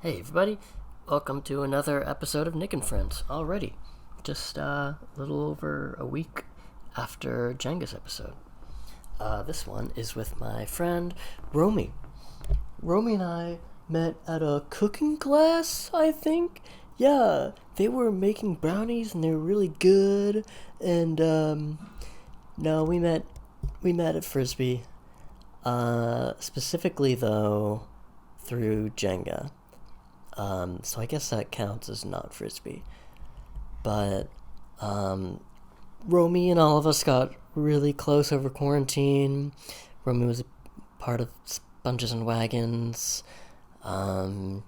Hey everybody, welcome to another episode of Nick and Friends. Already, just a little over a week after Jenga's episode. This one is with my friend Romy. Romy and I met at a cooking class, I think. Yeah, they were making brownies and they were really good. And no, we met at Frisbee. Specifically though, through Jenga. So I guess that counts as not Frisbee. But Romy and all of us got really close over quarantine. Romy was a part of Sponges and Wagons, and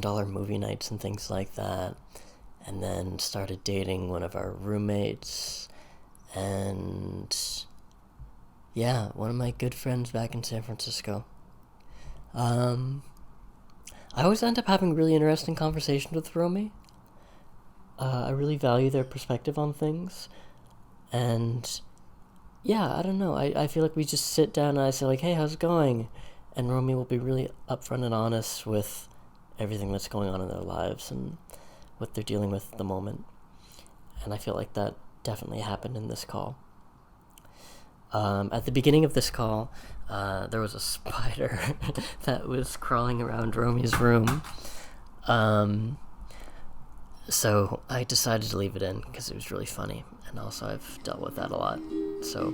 all our movie nights and things like that. And then started dating one of our roommates. And yeah, one of my good friends back in San Francisco. I always end up having really interesting conversations with Romy. I really value their perspective on things. And yeah, I don't know. I feel like we just sit down and I say like, hey, how's it going? And Romy will be really upfront and honest with everything that's going on in their lives and what they're dealing with at the moment. And I feel like that definitely happened in this call. At the beginning of this call, there was a spider that was crawling around Romy's room. So I decided to leave it in because it was really funny. And also I've dealt with that a lot. So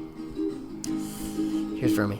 here's Romy.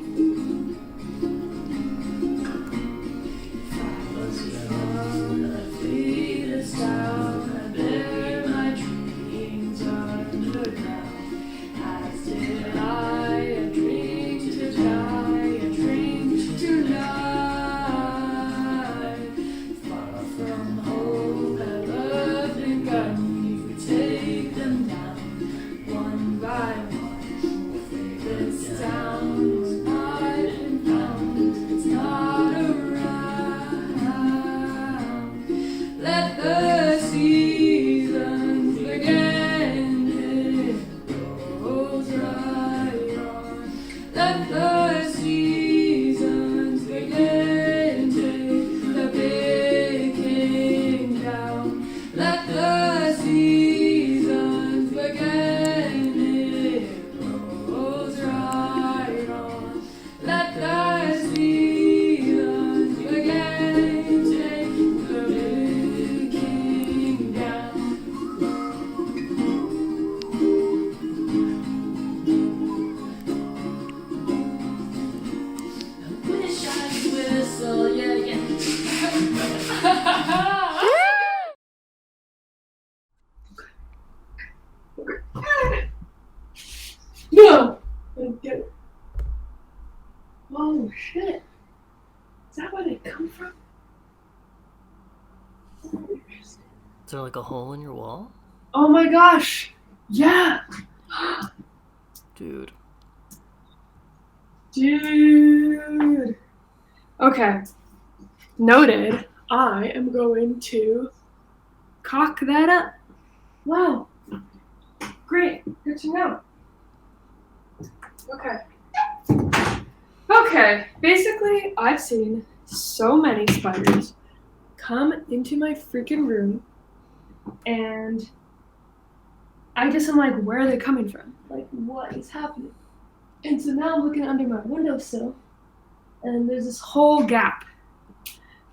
No! Oh shit. Is that where they come from? Is there like a hole in your wall? Oh my gosh! Yeah! Dude. Dude! Okay. Noted. I am going to cock that up. Wow. Great. Good to know. Okay. Basically, I've seen so many spiders come into my freaking room, and I just am like, where are they coming from? Like, what is happening? And so now I'm looking under my windowsill, and there's this whole gap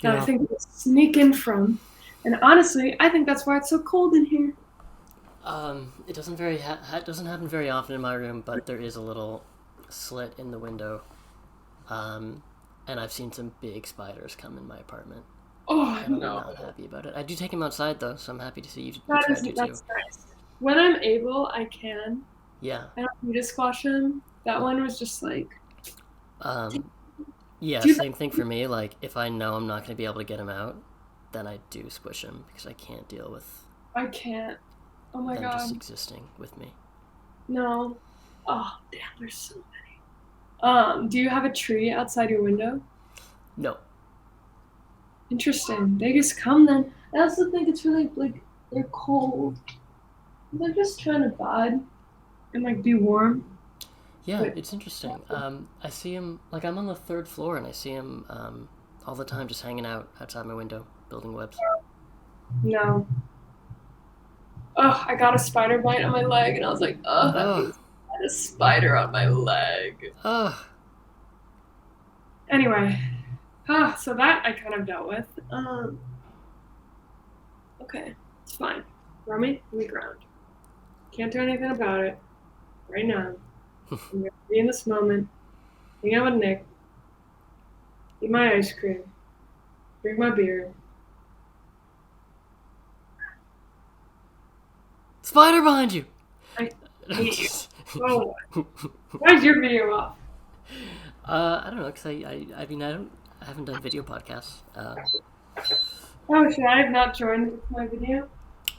that I think they sneak in from. And honestly, I think that's why it's so cold in here. It doesn't happen very often in my room, but there is a little slit in the window. And I've seen some big spiders come in my apartment. Oh, and I'm no. not happy about it. I do take them outside though, so I'm happy to see you That's too. nice. When I'm able, I can. Yeah. I don't need to squash them. That one was just like... Yeah, same thing for me. Like, if I know I'm not going to be able to get him out, then I do squish him because I can't deal with... I can't. Oh my god. Just existing with me. No. Oh, damn, there's so many. Do you have a tree outside your window? No. Interesting. They just come then. I also think it's really, like, they're cold. They're just trying to vibe and, like, be warm. Yeah, it's interesting. I see him, like, I'm on the third floor and I see him all the time, just hanging out outside my window, building webs. No. Oh, I got a spider bite on my leg, and I was like, oh, that Oh, means I had a spider on my leg. oh. Anyway, so that I kind of dealt with. Okay, it's fine. Romy, we ground. Can't do anything about it right now. I'm gonna be in this moment, hang out with Nick, eat my ice cream, drink my beer. Spider behind you! I hate you. Oh, why's your video off? I don't know, because I mean, I haven't done video podcasts. Oh, should I have not joined my video?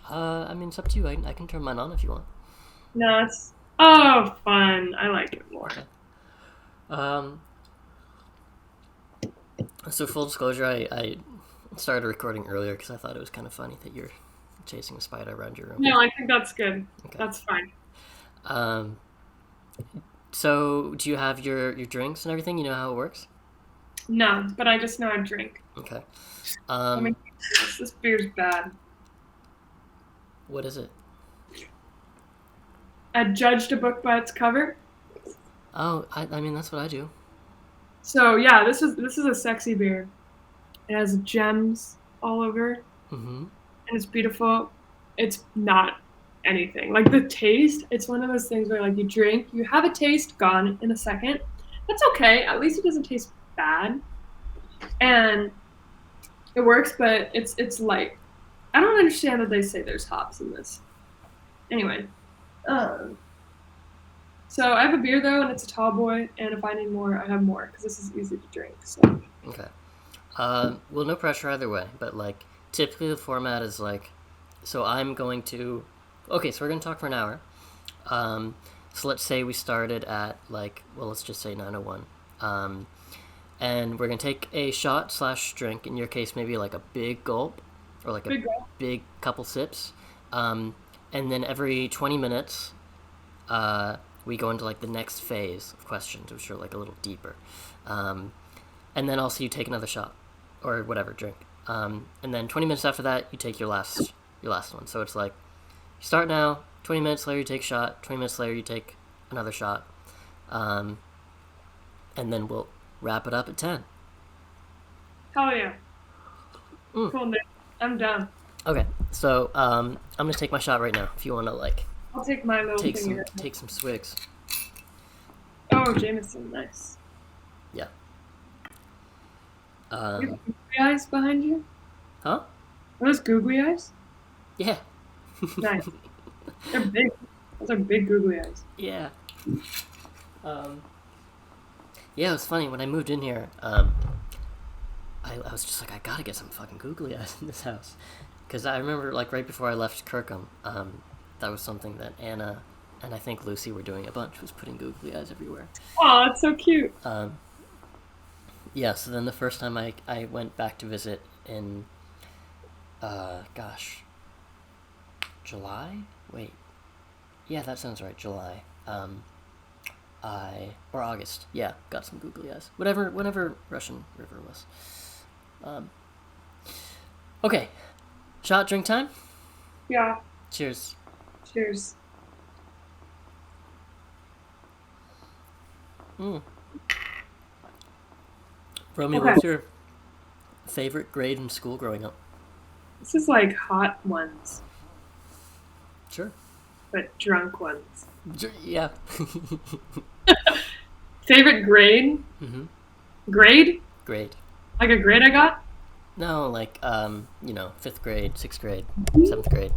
I mean, it's up to you. I can turn mine on if you want. No, it's oh fun. I like it more. Okay. Um, so full disclosure, I started recording earlier because I thought it was kind of funny that you're chasing a spider around your room. No, I think that's good. Okay. That's fine. So do you have your drinks and everything? You know how it works? No, but I just know I drink. Okay. Let me this beer's bad. What is it? I judged a book by its cover. Oh, I mean, that's what I do. So yeah, this is a sexy beer. It has gems all over, Mm-hmm. and it's beautiful. It's not anything like the taste. It's one of those things where like you drink, you have a taste, gone in a second. That's okay. At least it doesn't taste bad, and it works. But it's light. I don't understand that they say there's hops in this. Anyway, so I have a beer though, and it's a tall boy. And if I need more, I have more because this is easy to drink. So. Okay. Well, no pressure either way, but like typically the format is like, so I'm going to, okay, so we're going to talk for an hour. So let's say we started at like, well, let's just say 9:01. And we're going to take a shot / drink, in your case, maybe like a big gulp or like a big couple sips. And then every 20 minutes, we go into like the next phase of questions, which are like a little deeper. And then also you take another shot or whatever drink. And then 20 minutes after that, you take your last one. So it's like you start now, 20 minutes later you take a shot, 20 minutes later you take another shot. And then we'll wrap it up at 10. Hell yeah. Cool, Nick. I'm done. Okay, so I'm gonna take my shot right now. If you want to like, I'll take my little take finger. some swigs. Oh, Jameson, nice. Yeah. You have googly eyes behind you? Huh? Are those googly eyes? Yeah. Nice. They're big. Those are big googly eyes. Yeah. Yeah, it was funny when I moved in here. I was just like, I gotta get some fucking googly eyes in this house, because I remember like right before I left Kirkham, that was something that Anna and I think Lucy were doing a bunch, was putting googly eyes everywhere. Oh, that's so cute. Yeah. So then the first time I went back to visit in, July. Wait. Yeah, that sounds right. July. Or August. Yeah, got some googly eyes. Whenever Russian River was. Okay. Shot drink time? Yeah. Cheers. Cheers. Romy, Okay. what was your favorite grade in school growing up? This is like hot ones, Sure. but drunk ones. Yeah. Favorite grade? Mm-hmm. Grade? Grade. Like a grade I got? No, like, 5th grade, 6th grade, 7th grade.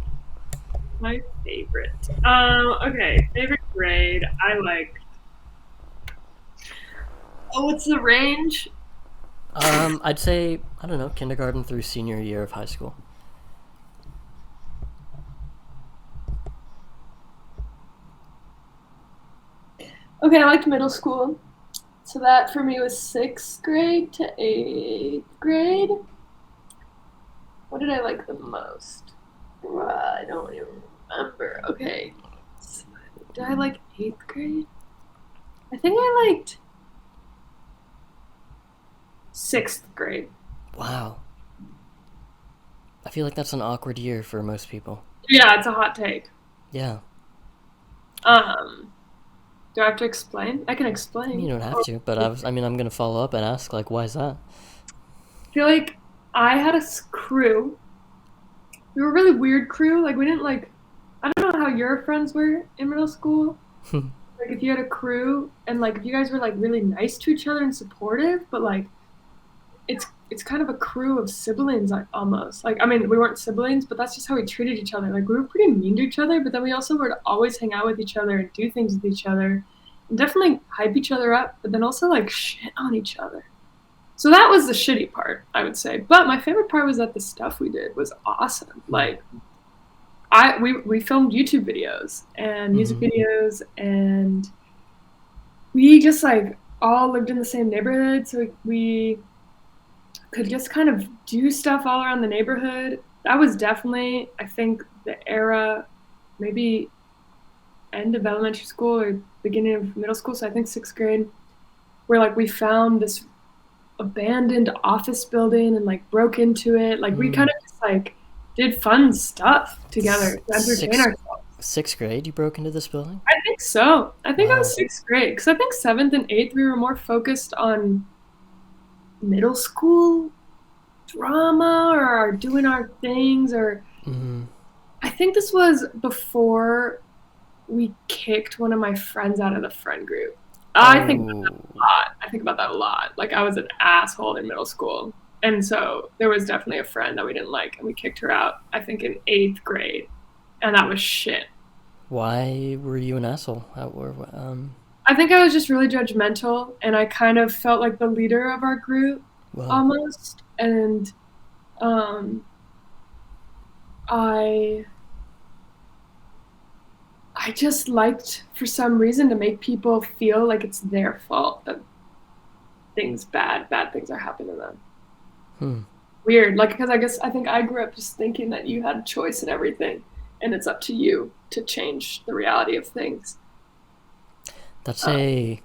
My favorite. Okay. Favorite grade. I like. Oh, what's the range? I'd say, I don't know, kindergarten through senior year of high school. Okay, I liked middle school. So that for me was 6th grade to 8th grade. What did I like the most? I don't even remember. Okay. Did I like 8th grade? I think I liked 6th grade. Wow. I feel like that's an awkward year for most people. Yeah, it's a hot take. Yeah. Um, do I have to explain? I can I mean, you explain. don't have to, but I'm gonna follow up and ask, like, why is that? I feel like I had a crew. We were a really weird crew. Like we didn't like. I don't know how your friends were in middle school. Like if you had a crew and like if you guys were like really nice to each other and supportive, but like it's kind of a crew of siblings like almost. Like I mean we weren't siblings, but that's just how we treated each other. Like we were pretty mean to each other, but then we also would always hang out with each other and do things with each other. And definitely hype each other up, but then also like shit on each other. So that was the shitty part, I would say. But my favorite part was that the stuff we did was awesome. Like we filmed YouTube videos and music videos, and we just like all lived in the same neighborhood, so we could just kind of do stuff all around the neighborhood. That was definitely, I think, the era, maybe end of elementary school or beginning of middle school. So I think 6th grade, where like we found this abandoned office building and like broke into it. Like we kind of just like did fun stuff together to entertain ourselves. 6th grade, you broke into this building? I think so. I think I Wow. was 6th grade because I think 7th and 8th we were more focused on middle school drama or doing our things. Or I think this was before we kicked one of my friends out of the friend group. I think about that a lot. I think about that a lot. Like I was an asshole in middle school. And so there was definitely a friend that we didn't like and we kicked her out, I think in 8th grade. And that was shit. Why were you an asshole? I think I was just really judgmental and I kind of felt like the leader of our group Well, almost. And I just liked for some reason to make people feel like it's their fault that bad things are happening to them. Weird, like because I think I grew up just thinking that you had a choice in everything, and it's up to you to change the reality of things. that's a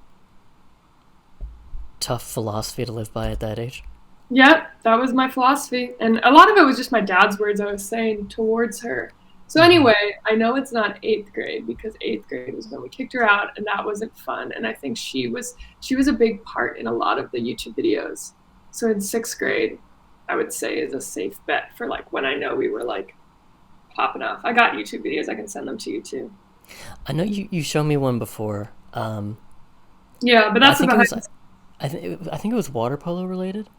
tough philosophy to live by at that age. Yep, that was my philosophy, and a lot of it was just my dad's words I was saying towards her. So anyway, I know it's not 8th grade because 8th grade was when we kicked her out, and that wasn't fun. And I think she was a big part in a lot of the YouTube videos. So in 6th grade, I would say is a safe bet for like when I know we were like popping off. I got YouTube videos; I can send them to you too. I know you showed me one before. Yeah, but I that's think it about. was I think it was water polo related.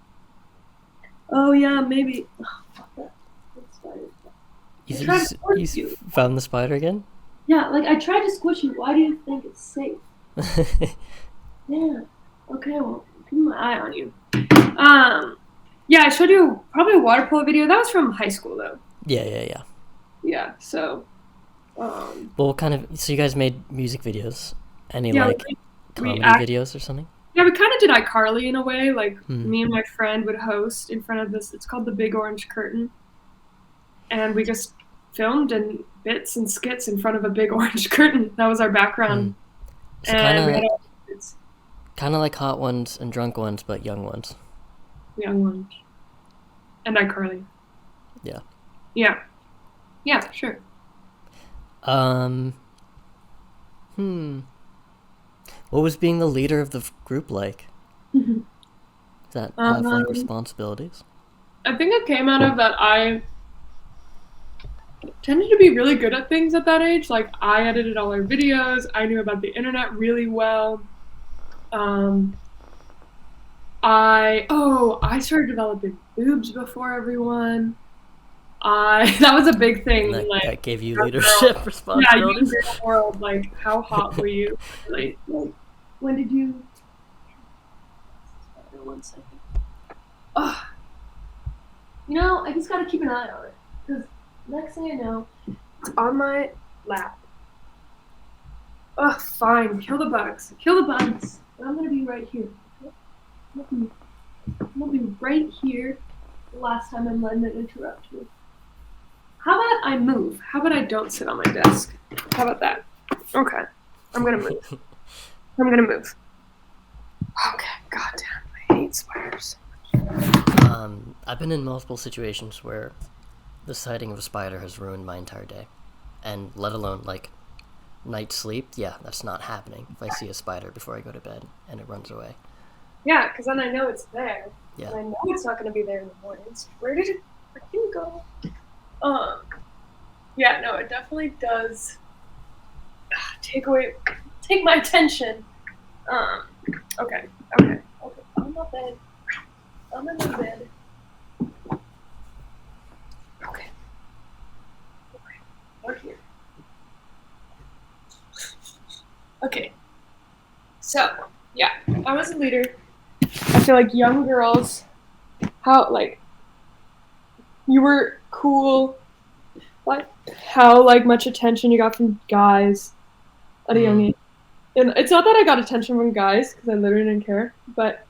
Oh yeah, maybe. Oh, fuck that. You, tried to you, squish you you. found the spider again? Yeah, like I tried to squish you. Why do you think it's safe? Yeah. Okay, well, keep my eye on you. Yeah, I showed you probably a water polo video. That was from high school, though. Yeah. Yeah. So. Well, what kind of? So you guys made music videos? Any Yeah, like comedy videos or something? Yeah, we kind of did iCarly in a way. Like me and my friend would host in front of this. It's called the Big Orange Curtain, and we just filmed in bits and skits in front of a big orange curtain. That was our background. So kind of like Hot Ones and Drunk Ones, but young ones. Young ones. And iCarly. Yeah. Yeah. Yeah, sure. What was being the leader of the group like? Did that have like responsibilities? I think it came out of that I tended to be really good at things at that age. Like I edited all our videos. I knew about the internet really well. I started developing boobs before everyone. That was a big thing. That gave you leadership responsibilities. Yeah, you in the world. Like, how hot were you? Like, when did you? 1 second. Oh, I just gotta keep an eye on it because next thing I know, it's on my lap. Oh, fine. Kill the bugs. Kill the bugs. I'm gonna be right here. I'm gonna be right here. The last time I'm letting it interrupt me. How about I move? How about I don't sit on my desk? How about that? Okay. I'm gonna move. Okay. Goddamn. I hate spiders. I've been in multiple situations where the sighting of a spider has ruined my entire day, and let alone like night sleep. Yeah, that's not happening if I see a spider before I go to bed and it runs away. Yeah, because then I know it's there, Yeah. and I know it's not going to be there in the mornings. Where did it freaking go? Um, yeah, no, it definitely does take my attention. Um, okay, okay. I'm not bed. I'm in my bed. Okay. We're here. Okay. So, yeah, I was a leader. I feel like young girls, how, like, you were cool, like, how, like, much attention you got from guys at a young age. And it's not that I got attention from guys, because I literally didn't care, but,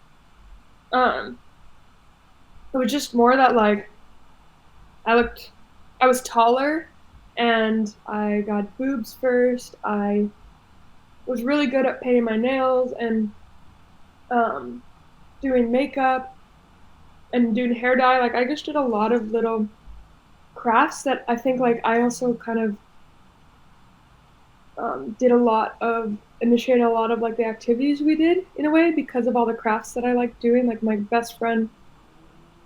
it was just more that, like, I was taller, and I got boobs first. I was really good at painting my nails and doing makeup and doing hair dye. Like I just did a lot of little crafts that I think like I also kind of did a lot of initiated a lot of like the activities we did in a way because of all the crafts that I like doing. Like my best friend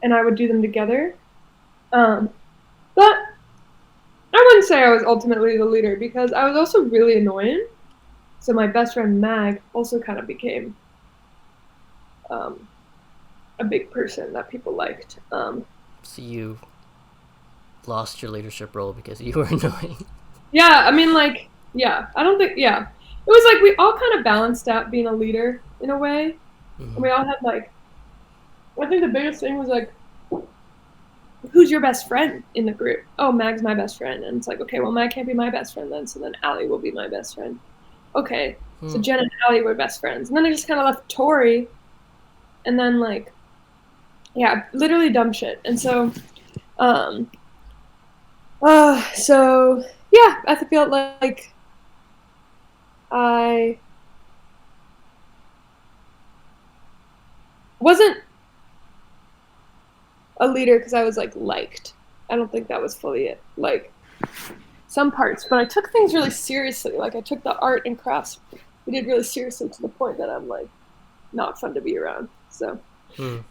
and I would do them together. But I wouldn't say I was ultimately the leader because I was also really annoying. So my best friend Mag also kind of became um, a big person that people liked. So you lost your leadership role because you were annoying. Yeah, I mean, like, yeah, I don't think, yeah. It was like we all kind of balanced out being a leader in a way. And we all had, like, I think the biggest thing was, like, who's your best friend in the group? Oh, Mag's my best friend. And it's like, okay, well, Mag can't be my best friend then, so then Allie will be my best friend. Okay, so Jen and Allie were best friends. And then I just kind of left Tori, and then, like, yeah, literally dumb shit. And so, so, yeah, I feel like I wasn't a leader because I was like liked. I don't think that was fully it. Like some parts, but I took things really seriously. Like I took the art and crafts we did really seriously to the point that I'm like not fun to be around. So and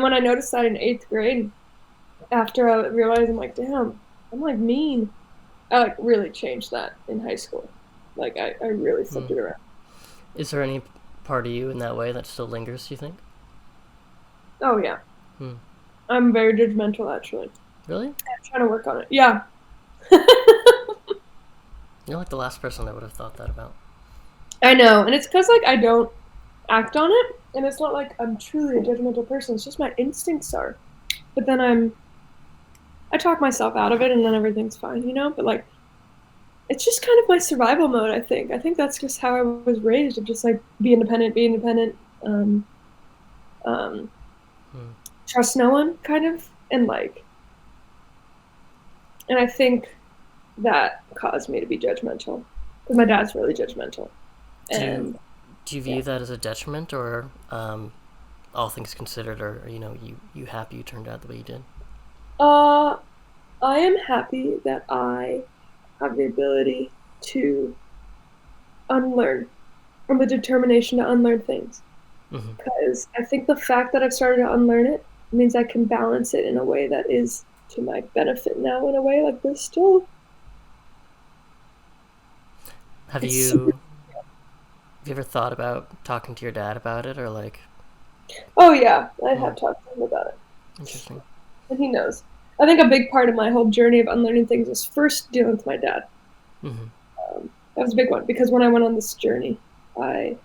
when I noticed that in 8th grade, after I realized I'm like, damn, I'm like mean. I like really changed that in high school. Like I really flipped it around. Is there any part of you in that way that still lingers, do you think? Oh yeah. I'm very judgmental actually. Really? I'm trying to work on it. Yeah. You're like the last person I would have thought that about. I know, and it's because like I don't act on it, and it's not like I'm truly a judgmental person. It's just my instincts are. But then I talk myself out of it, and then everything's fine, you know. But like, it's just kind of my survival mode. I think that's just how I was raised. Of just like be independent, trust no one, kind of, and like, and I think that caused me to be judgmental because my dad's really judgmental. And do you view that as a detriment, or all things considered, or you happy you turned out the way you did? I am happy that I have the ability to unlearn, or the determination to unlearn things. Because I think the fact that I've started to unlearn it means I can balance it in a way that is to my benefit now. In a way, like there's still. Have you ever thought about talking to your dad about it, or like? Oh yeah, I have talked to him about it. Interesting. And he knows. I think a big part of my whole journey of unlearning things was first dealing with my dad. That was a big one because when I went on this journey, I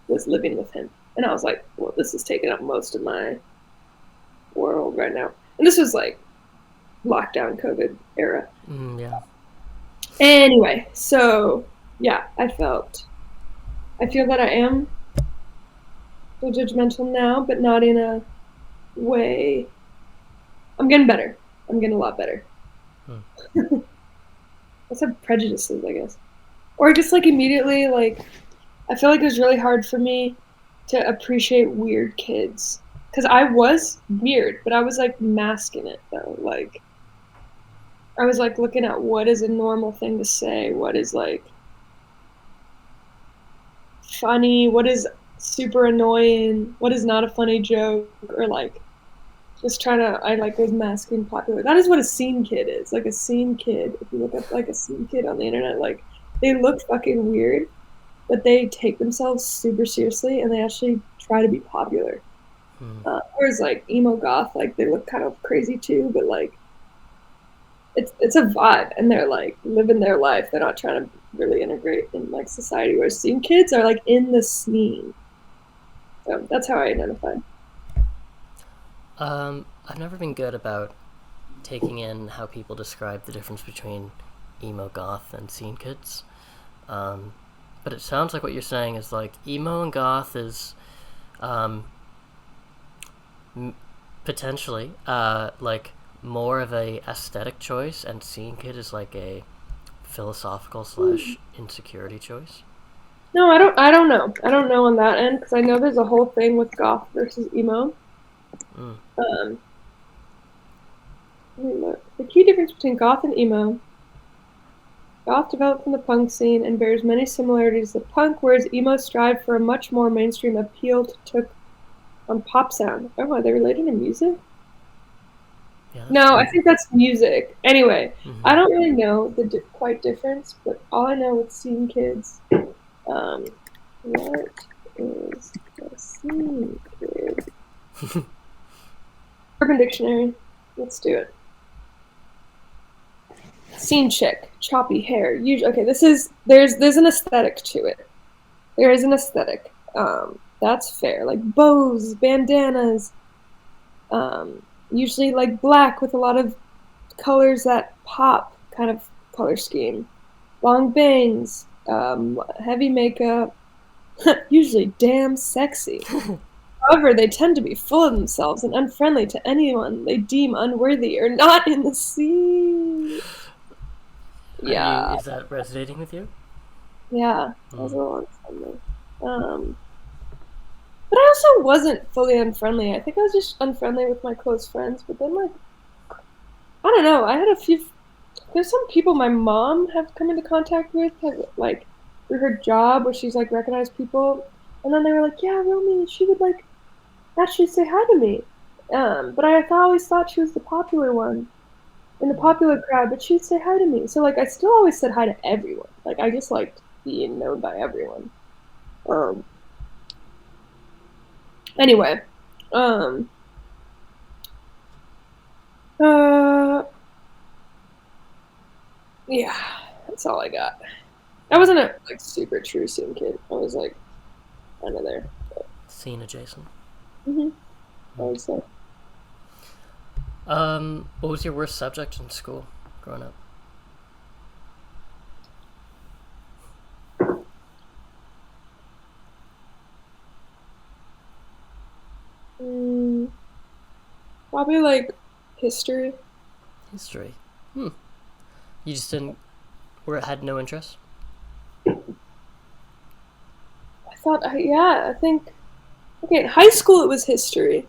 was living with him, and I was like, "Well, this is taking up most of my world right now." And this was like lockdown, COVID era. Yeah. Anyway, so yeah, I feel that I am so judgmental now, but not in a way. I'm getting better. I'm getting a lot better. Let's have prejudices, I guess. Or just like immediately, like, I feel like it was really hard for me to appreciate weird kids. because I was weird, but I was like masking it though. Like I was like looking at what is a normal thing to say, what is like funny, what is super annoying, what is not a funny joke, or like just trying to. I like was masking popular. That is what a scene kid is. Like a scene kid. If you look up like a scene kid on the internet, like they look fucking weird, but they take themselves super seriously and they actually try to be popular. Hmm. Whereas like emo goth, like they look kind of crazy too, but like it's a vibe and they're like living their life. They're not trying to really integrate in like society. Whereas scene kids are like in the scene. So that's how I identify. I've never been good about taking in how people describe the difference between emo goth and scene kids. Um, but it sounds like what you're saying is like emo and goth is um, potentially like more of a aesthetic choice, and scene kid is like a philosophical slash insecurity choice. No, I don't. I don't know. I don't know on that end because I know there's a whole thing with goth versus emo. Mm. Um, Let me look. The key difference between goth and emo. Goth developed from the punk scene and bears many similarities to punk, whereas emo strived for a much more mainstream appeal to took on pop sound. Oh, are they related to music? Yeah, that's No, I cool. think that's music. Anyway, I Mm-hmm. don't really know the quite difference, but all I know with scene kids, what is a scene kid? Urban Dictionary. Let's do it. Scene chick, choppy hair. Usually, okay, this is there's an aesthetic to it. There is an aesthetic. That's fair. Like bows, bandanas, usually like black with a lot of colors that pop kind of color scheme. Long bangs, heavy makeup, usually damn sexy. However, they tend to be full of themselves and unfriendly to anyone they deem unworthy or not in the scene. Are you? Yeah, Is that resonating with you? yeah, that was a Mm. little unfriendly. But I also wasn't fully unfriendly. I think I was just unfriendly with my close friends. But then, like, I don't know. I had a few. There's some people my mom have come into contact with, like, through her job, where she's like recognized people, and then they were like, "Yeah, Romy, she would like actually say hi to me." But always thought she was the popular one in the popular crowd, but she'd say hi to me. So like, I still always said hi to everyone. Like, I just liked being known by everyone. Um. Anyway. Um. Uh. Yeah, that's all I got. I wasn't a like super true sim kid. I was like kind of there. Scene adjacent. Mm-hmm. I Mm. would say. What was your worst subject in school growing up? Mm, probably like history. History. Hmm. You just didn't, or had no interest? Yeah, I think. Okay, in high school it was history.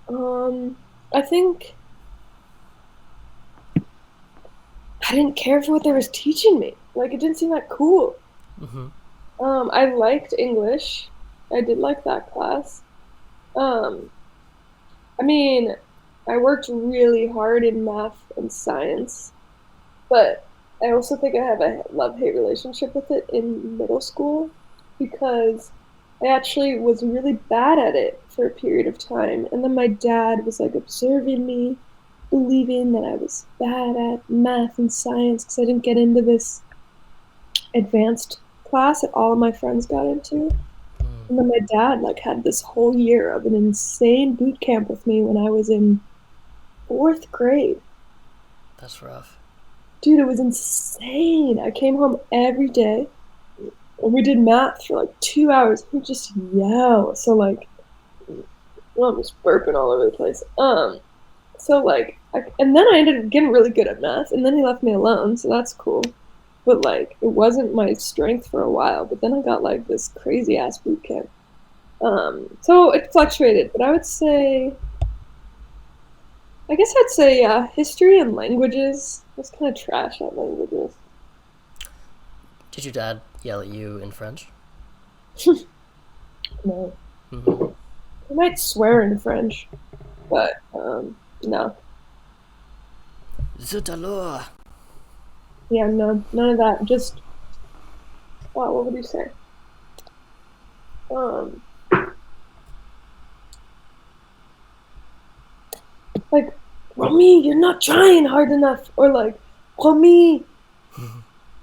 Um, I think I didn't care for what they was teaching me. Like it didn't seem that cool. Mm-hmm. I liked English. I did like that class. Um, I mean, I worked really hard in math and science, but I also think I have a love hate relationship with it in middle school because I actually was really bad at it for a period of time. And then my dad was like observing me, believing that I was bad at math and science because I didn't get into this advanced class that all of my friends got into. Mm. And then my dad like had this whole year of an insane boot camp with me when I was in fourth grade. That's rough. Dude, it was insane. I came home every day and we did math for like 2 hours. We just yell. So like, well, I'm just burping all over the place. So like, and then I ended up getting really good at math, and then he left me alone, so that's cool. But like, it wasn't my strength for a while. But then I got like this crazy ass boot camp. So it fluctuated, but I guess I'd say history and languages. I was kind of trash at languages. Did your dad yell at you in French? No, Mm-hmm. I might swear in French, but no, Zut alors! yeah, no, none of that. Just wow, what would you say? Um, like, Romy, you're not trying hard enough, or like, Romy,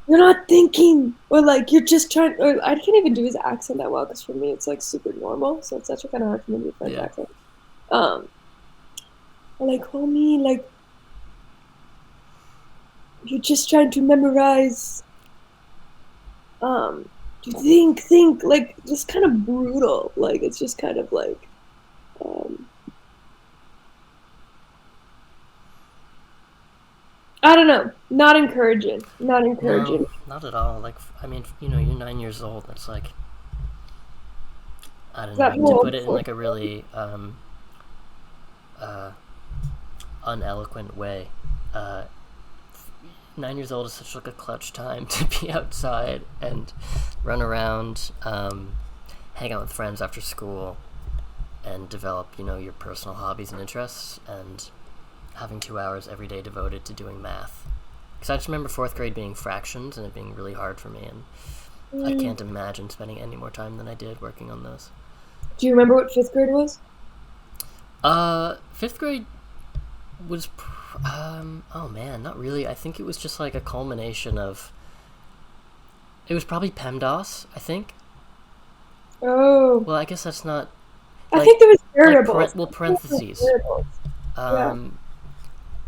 you're not thinking, or like you're just trying. Or I can't even do his accent that well because for me it's like super normal, so it's actually kind of hard for me to do a French Yeah. accent. Um, like, Romy, like you're just trying to memorize. Um, think, like just kind of brutal. Like it's just kind of like, um, I don't know, not encouraging, not No, encouraging. not at all. Like, I mean, you're 9 years old. That's like, I don't Is know. that To old put it in for? like a really uh, uneloquent way, uh, 9 years old is such like a clutch time to be outside and run around, hang out with friends after school, and develop, your personal hobbies and interests, and having 2 hours every day devoted to doing math. Because I just remember fourth grade being fractions and it being really hard for me, and I Mm. can't imagine spending any more time than I did working on those. Do you remember what fifth grade was? Fifth grade was, oh man, not really. I think it was just like a culmination of. It was probably PEMDAS, I think. Oh, Well, I guess that's not I like think there was variables. I think there was parentheses. variables. Yeah. Um,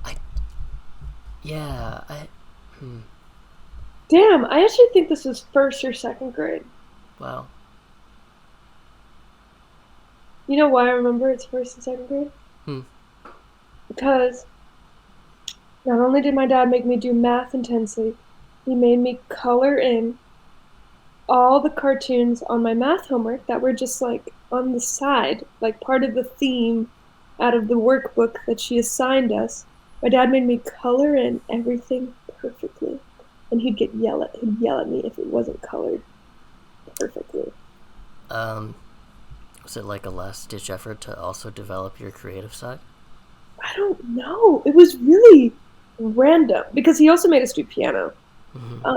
I yeah, I hmm, Damn, I actually think this was first or second grade. wow. You know why I remember it's first and second grade? Hmm. Because not only did my dad make me do math intensely, he made me color in all the cartoons on my math homework that were just like on the side, like part of the theme out of the workbook that she assigned us. My dad made me color in everything perfectly, and he'd yell at me if it wasn't colored perfectly. Um, was it like a last ditch effort to also develop your creative side? I don't know. It was really random because he also made us do piano. Mm-hmm. Uh,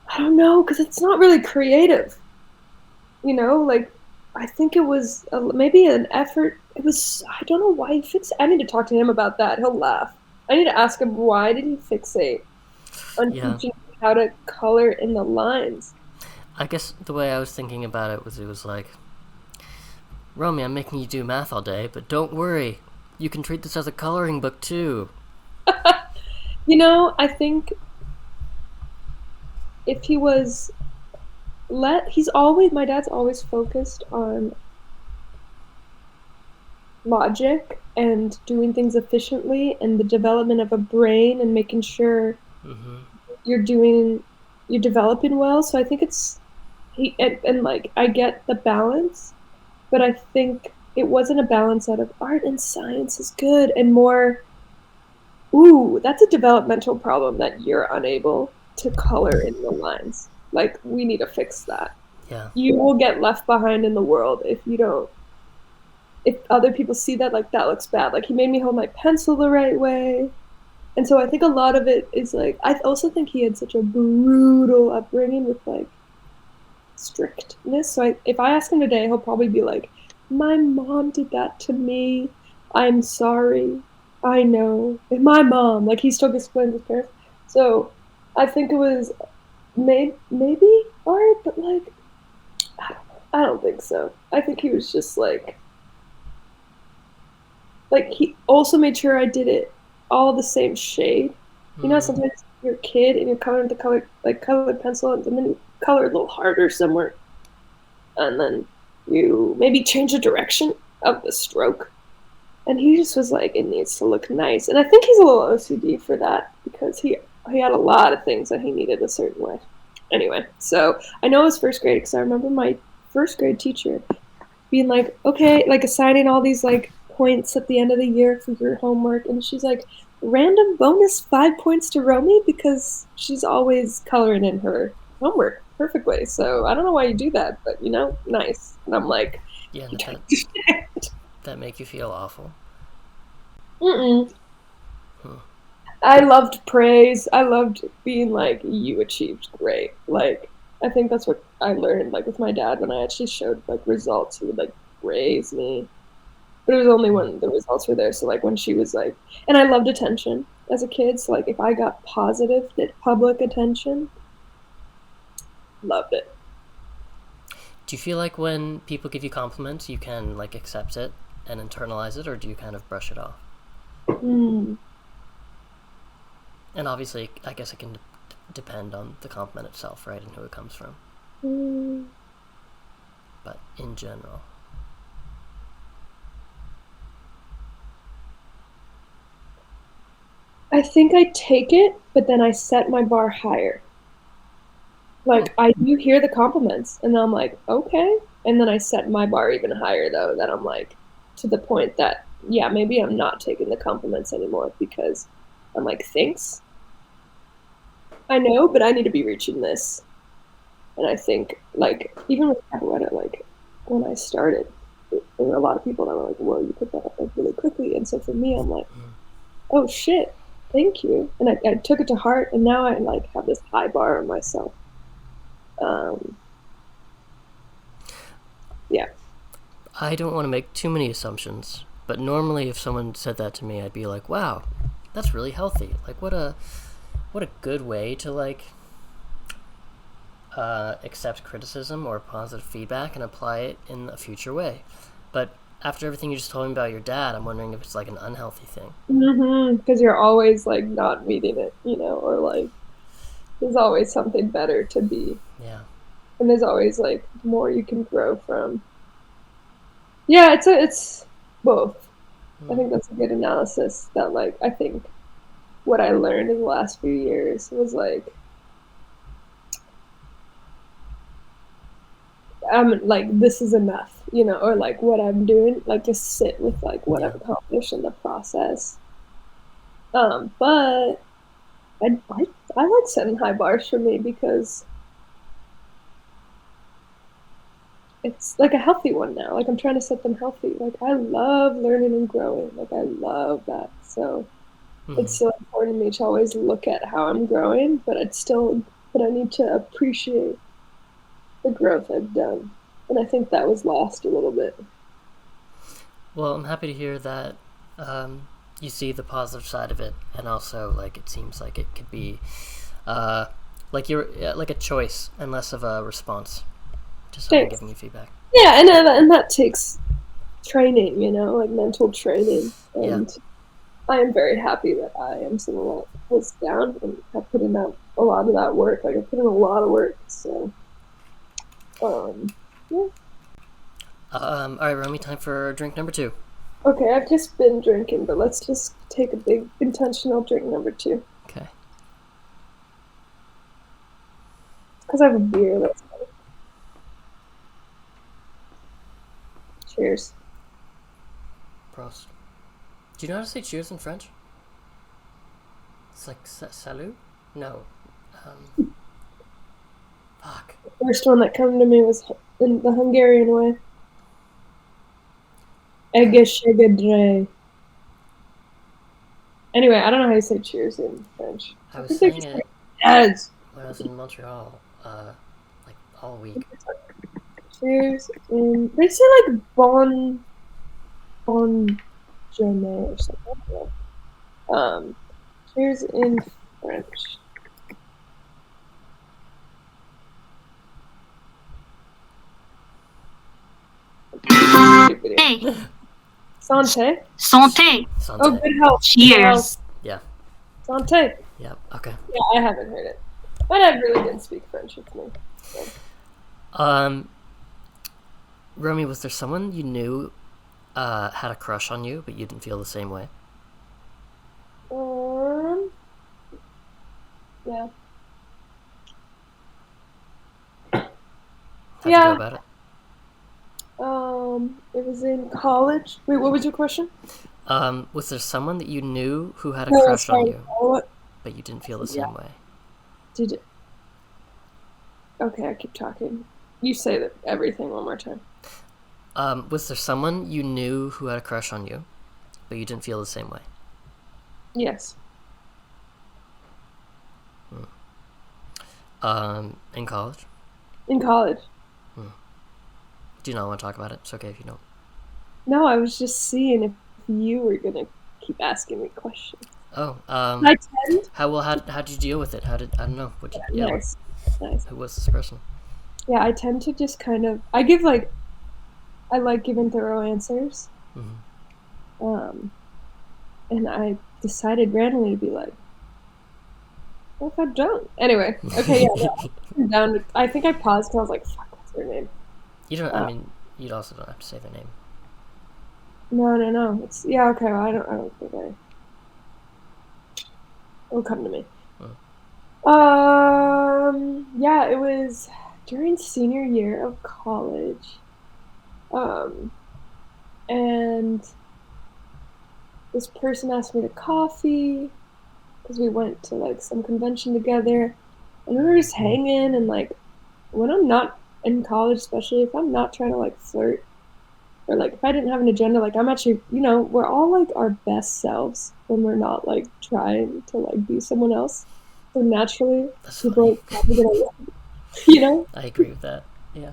I don't know because it's not really creative. Like I think it was maybe an effort. It was I don't know why he fixed. I need to talk to him about that. He'll laugh. I need to ask him why did he fixate on Yeah, teaching me how to color in the lines. I guess the way I was thinking about it was like, Romy, I'm making you do math all day, but don't worry, you can treat this as a coloring book too. I think if he was he's always my dad's always focused on logic and doing things efficiently and the development of a brain and making sure Mm-hmm. you're doing you're developing well. So I think it's and like I get the balance, but I think it wasn't a balance out of art and science is good and more ooh, that's a developmental problem that you're unable to color in the lines. Like we need to fix that. Yeah. You will get left behind in the world if you don't if other people see that like that looks bad. Like he made me hold my pencil the right way. And so I think a lot of it is like I also think he had such a brutal upbringing with like strictness. So if I ask him today, he'll probably be like, "My mom did that to me. I'm sorry. I know. And my mom." Like he still explains his parents. So I think it was maybe art, but like I don't think so. I think he was just like he also made sure I did it all the same shade. Mm. Sometimes you're a kid and you're coloring the colored pencil, and then you color a little harder somewhere, and then you maybe change the direction of the stroke. And he just was like, it needs to look nice. And I think he's a little OCD for that because he had a lot of things that he needed a certain way. Anyway, so I know it was first grade because I remember my first grade teacher being like, okay, like assigning all these like points at the end of the year for your homework, and she's like, random bonus 5 points to Romy because she's always coloring in her homework perfectly. So I don't know why you do that, but nice. And I'm like, Yeah, you did can't that do that. that make you feel awful? Mm-mm. Hmm. I loved praise. I loved being like, you achieved great. Like, I think that's what I learned, like, with my dad when I actually showed, like, results. He would, like, praise me. But it was only when the results were there. So, like, when she was like, and I loved attention as a kid. So, like, if I got positive public attention, loved it. Do you feel like when people give you compliments, you can like accept it and internalize it, or do you kind of brush it off? Mm. And obviously, I guess it can depend on the compliment itself, right, and who it comes from. Mm. But in general, I think I take it, but then I set my bar higher. Like, I do hear the compliments, and I'm like, okay. And then I set my bar even higher, though, that I'm like, to the point that, yeah, maybe I'm not taking the compliments anymore because I'm like, thanks. I know, but I need to be reaching this. And I think, like, even with Capoeira, like, when I started, there were a lot of people that were like, whoa, you picked that up, like, really quickly. And so for me, I'm like, oh, shit, thank you. And I took it to heart, and now I, like, have this high bar on myself. Yeah. I don't want to make too many assumptions, but normally if someone said that to me, I'd be like, "Wow, that's really healthy. Like, what a good way to like accept criticism or positive feedback and apply it in a future way." But after everything you just told me about your dad, I'm wondering if it's like an unhealthy thing. Because you're always like not meeting it, or like there's always something better to be, Yeah. and there's always like more you can grow from. Yeah, it's both. I think that's a good analysis. That like I think what I learned in the last few years was like I'm like this is enough, or like what I'm doing, like just sit with like what Yeah. I've accomplished in the process. But I like setting high bars for me because it's like a healthy one now. Like I'm trying to set them healthy. Like I love learning and growing. Like I love that. So it's so important to me to always look at how I'm growing, but I need to appreciate the growth I've done. And I think that was lost a little bit. Well, I'm happy to hear that you see the positive side of it, and also like it seems like it could be uh, like you're like a choice and less of a response to someone Thanks. giving you feedback. Yeah, and that takes training, like mental training. Yeah. And I am very happy that I am someone that was down and have put in that a lot of that work. Like I put in a lot of work. So yeah. All right, Romy, time for drink number 2. Okay, I've just been drinking, but let's just take a big intentional drink number 2. Okay. Because I have a beer. Let's go. Cheers. Prost. Do you know how to say cheers in French? It's like salut? No. Fuck. The first one that came to me was in the Hungarian way. Egészségedre. Anyway, I don't know how you say cheers in French. I I was think they're saying just it like, yes. when I was in Montreal, like all week. Cheers. And they say like bon journée or something. Cheers in French. Hey, Santé. santé. Oh, Santé. good health. Good health. Cheers. Yeah. Santé. Yeah. Okay. Yeah, I haven't heard it. My dad really didn't speak French with me. So. Romy, was there someone you knew had a crush on you, but you didn't feel the same way? Yeah. How'd you go about it? It was in college. Wait, what was your question? Was there someone that you knew who had a No, crush on sorry. you, What? but you didn't feel the Yeah. same way? Did Okay, I keep talking. You say that everything one more time. Was there someone you knew who had a crush on you, but you didn't feel the same way? Yes. In college? In college. Do you not want to talk about it? It's okay if you don't. No, I was just seeing if you were gonna keep asking me questions. Oh, I tend. how did you deal with it? How did I don't know? What you yeah? What Nice. Nice. who was this person? Yeah, I tend to just kind of. I give like. I like giving thorough answers. Mm-hmm. Um, and I decided randomly to be like, what if I don't? Anyway, okay, yeah, no, I'm down. I think I paused because I was like, fuck, what's her name? You don't. I Uh, mean, you also don't have to say their name. no, no, no. It's yeah, okay. Well, I don't think it'll come to me. Mm. Yeah, it was during senior year of college. Um, and this person asked me to coffee because we went to like some convention together, and we were just hanging. And like when I'm not in college, especially if I'm not trying to like flirt or like if I didn't have an agenda, like I'm actually, we're all like our best selves when we're not like trying to like be someone else. So naturally, That's people funny. are probably gonna, you know, I agree with that. Yeah.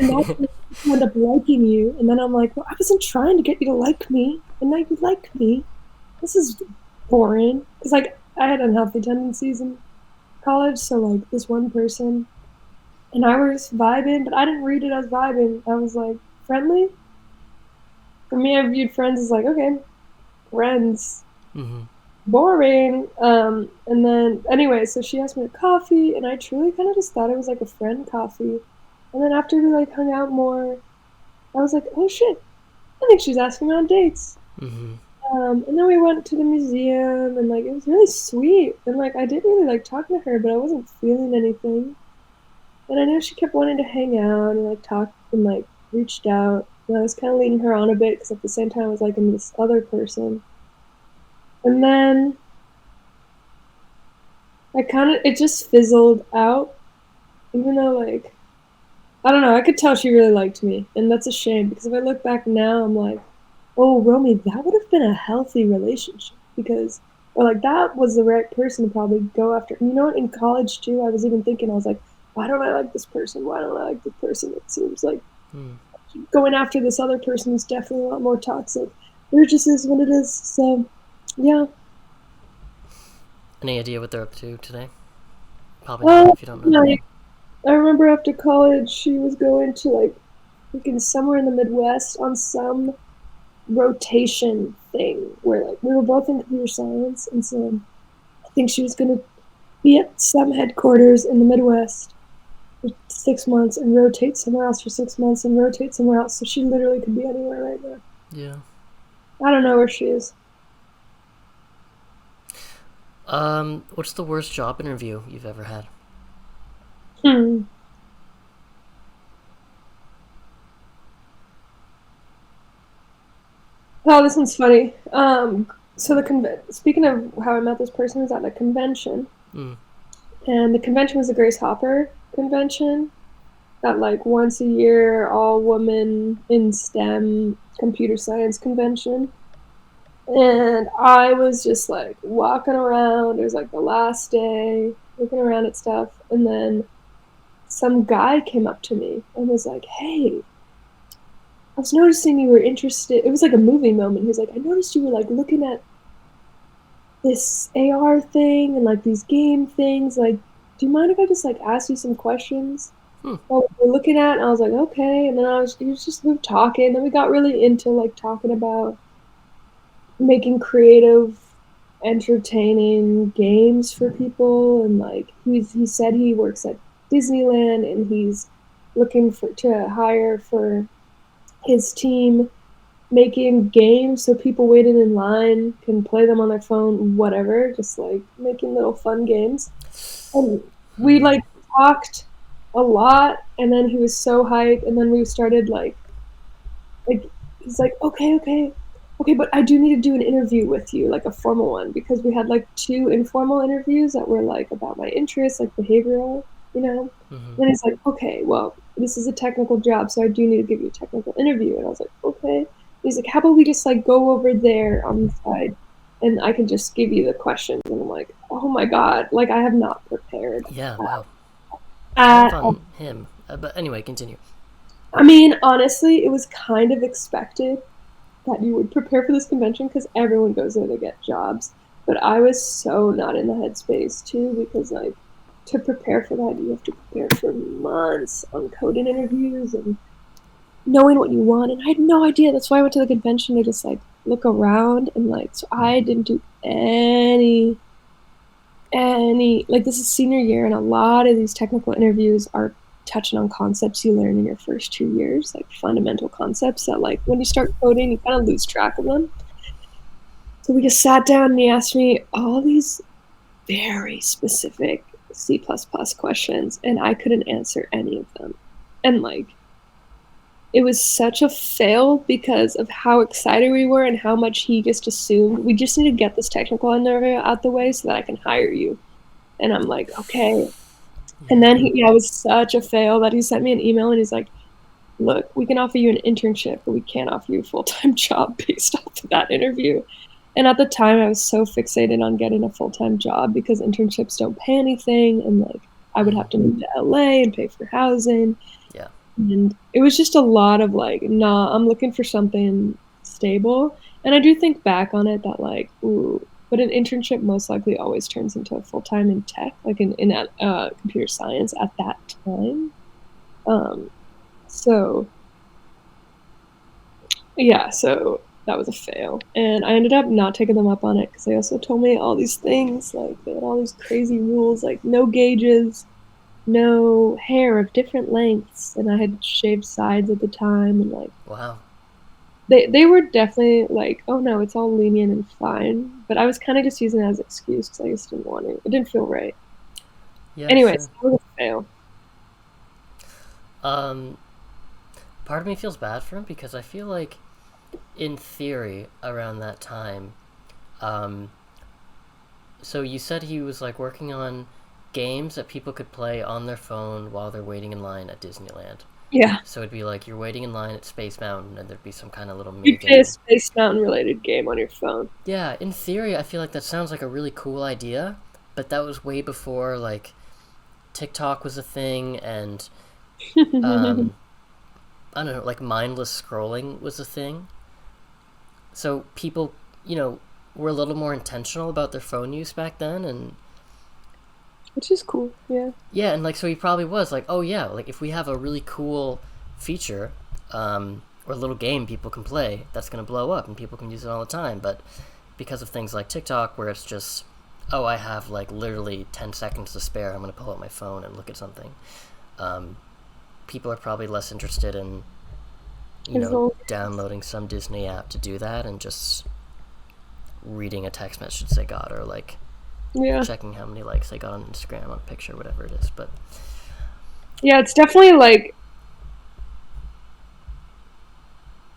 naturally people end up liking you, and then I'm like, well, I wasn't trying to get you to like me, and now you like me. This is boring because like I had unhealthy tendencies in college, so like this one person and I were just vibing, but I didn't read it as vibing. I was like friendly. For me, I viewed friends as like okay, friends, Mm-hmm. boring. And then anyway, so she asked me to coffee, and I truly kind of just thought it was like a friend coffee. And then after we like hung out more, I was like, oh shit, I think she's asking me on dates. Mm-hmm. And then we went to the museum, and like it was really sweet. And like I did really like talking to her, but I wasn't feeling anything. And I know she kept wanting to hang out and like talk and like reached out. And I was kind of leading her on a bit because at the same time I was like in this other person. And then it just fizzled out. Even though like, I don't know, I could tell she really liked me. And that's a shame because if I look back now, I'm like, oh, Romy, that would have been a healthy relationship because, or like that was the right person to probably go after. And you know what? In college too, I was even thinking, I was like, why don't I like this person? Why don't I like this person? It seems like Mm. going after this other person is definitely a lot more toxic. But it just is what it is. So, yeah. Any idea what they're up to today? Probably not if you don't know. Like, I remember after college, she was going to like freaking somewhere in the Midwest on some rotation thing where like we were both in computer science, and so I think she was going to be at some headquarters in the Midwest for 6 months and rotate somewhere else for 6 months and rotate somewhere else. So she literally could be anywhere right now. Yeah. I don't know where she is. What's the worst job interview you've ever had? Hmm. Oh, this one's funny. So speaking of how I met this person, was at a convention, Mm. and the convention was the Grace Hopper convention, that like once a year all woman in STEM computer science convention. And I was just like walking around. It was like the last day, looking around at stuff, and then some guy came up to me and was like, "Hey, I was noticing you were interested." It was like a movie moment. He was like, "I noticed you were like looking at this AR thing and like these game things. Like, do you mind if I just like ask you some questions?" Hmm. Well, we're looking at, and I was like, okay. And then he was just, we were talking. Then we got really into like talking about making creative, entertaining games for people. And like, he said he works at Disneyland and he's looking to hire for his team making games so people waiting in line can play them on their phone, whatever, just like making little fun games. And we Hmm. like talked. a lot, and then he was so hyped, and then we started like he's like, okay, but I do need to do an interview with you, like a formal one, because we had like two informal interviews that were like about my interests, like behavioral, you know. Mm-hmm. And he's like, okay, well, this is a technical job, so I do need to give you a technical interview. And I was like, okay. He's like, how about we just like go over there on the side, and I can just give you the questions. And I'm like, oh my god, like I have not prepared Yeah, wow. Kind of at all. on him. But anyway, continue. I mean, honestly, it was kind of expected that you would prepare for this convention because everyone goes there to get jobs. But I was so not in the headspace too because like to prepare for that you have to prepare for months on coding interviews and knowing what you want. And I had no idea. That's why I went to the convention to just like look around and like so I didn't do any like this is senior year and a lot of these technical interviews are touching on concepts you learn in your first 2 years, like fundamental concepts that like when you start coding you kind of lose track of them. So we just sat down and he asked me all these very specific C++ questions and I couldn't answer any of them. And like it was such a fail because of how excited we were and how much he just assumed we just need to get this technical interview out the way so that I can hire you. And I'm like, okay. And then Yeah. yeah, it was such a fail that he sent me an email and he's like, look, we can offer you an internship, but we can't offer you a full-time job based off of that interview. And at the time, I was so fixated on getting a full-time job because internships don't pay anything. And like, I would Mm-hmm. have to move to LA and pay for housing. Yeah. And it was just a lot of like, nah, I'm looking for something stable. And I do think back on it that like, ooh, but an internship most likely always turns into a full time in tech, like in computer science at that time. Um, so yeah, so that was a fail, and I ended up not taking them up on it because they also told me all these things, like they had all these crazy rules, like no gauges, no hair of different lengths, and I had shaved sides at the time, and like Wow. they were definitely like, oh no, it's all lenient and fine. But I was kind of just using it as an excuse because I just didn't want it. It didn't feel right. Yeah, Anyways, sure. that was a fail. Um, Part of me feels bad for him because I feel like, in theory, around that time, um, so you said he was like working on games that people could play on their phone while they're waiting in line at Disneyland. Yeah, So it'd be like you're waiting in line at Space Mountain and there'd be some kind of little mini you play a game. Space Mountain related game on your phone. Yeah, in theory, I feel like that sounds like a really cool idea, but that was way before like TikTok was a thing and I don't know, like mindless scrolling was a thing. So people, were a little more intentional about their phone use back then, and Which is cool. Yeah. yeah, and like so he probably was like, oh yeah, like if we have a really cool feature, or a little game people can play, that's gonna blow up and people can use it all the time. But because of things like TikTok, where it's just, oh, I have like literally 10 seconds to spare, I'm gonna pull out my phone and look at something. Um, People are probably less interested in, As long downloading some Disney app to do that and just reading a text message they got or like Yeah. checking how many likes they got on Instagram on a picture, whatever it is. But Yeah, it's definitely like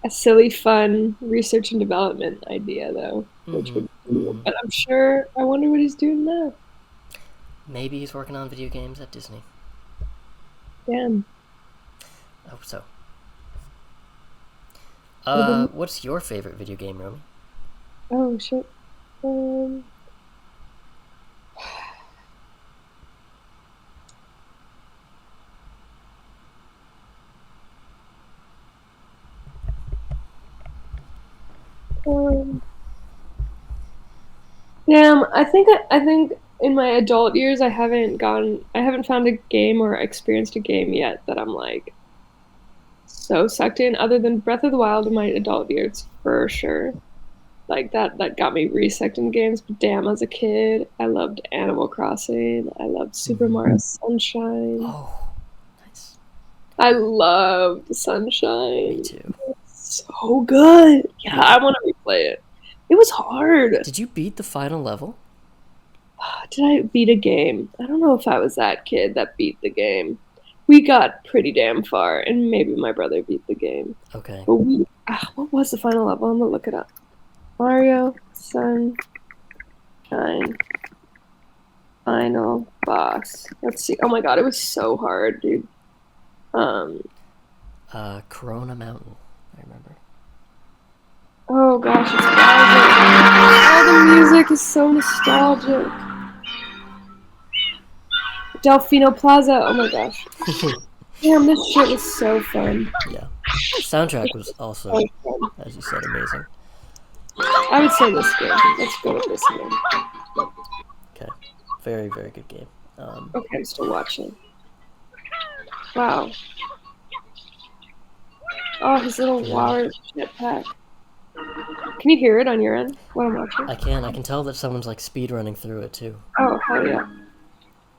a silly, fun research and development idea, though, which mm-hmm, would be cool. mm-hmm. But I'm sure, I wonder what he's doing now. Maybe he's working on video games at Disney. Damn. I hope so. Maybe. What's your favorite video game, Romy? Oh, shit. Um, um, damn, I think in my adult years, I haven't found a game or experienced a game yet that I'm like so sucked in, other than Breath of the Wild in my adult years, for sure. Like that got me re-sucked in games. But damn, as a kid, I loved Animal Crossing. I loved Super Mm-hmm. Mario Sunshine. Oh, nice. I loved Me Sunshine. too. So good. Yeah, Yeah. I want to replay it. It was hard. Did you beat the final level? Did I beat a game? I don't know if I was that kid that beat the game. We got pretty damn far, and maybe my brother beat the game. Okay. But what was the final level? I'm gonna look it up. Mario Sunshine final boss. Let's see. Oh my god, it was so hard, dude. Corona Mountain. I remember. Oh gosh, it's Bowser. Oh, the music is so nostalgic. Delfino Plaza. Oh my gosh. Damn, this shit was so fun. Yeah. Soundtrack was also, So fun. as you said, amazing. I would say this game. Let's go with this game. Okay. Very, very good game. Okay, I'm still watching. Wow. Oh, his little water jetpack. Can you hear it on your end? What I'm watching? I can tell that someone's like speed running through it too. Oh, hell yeah.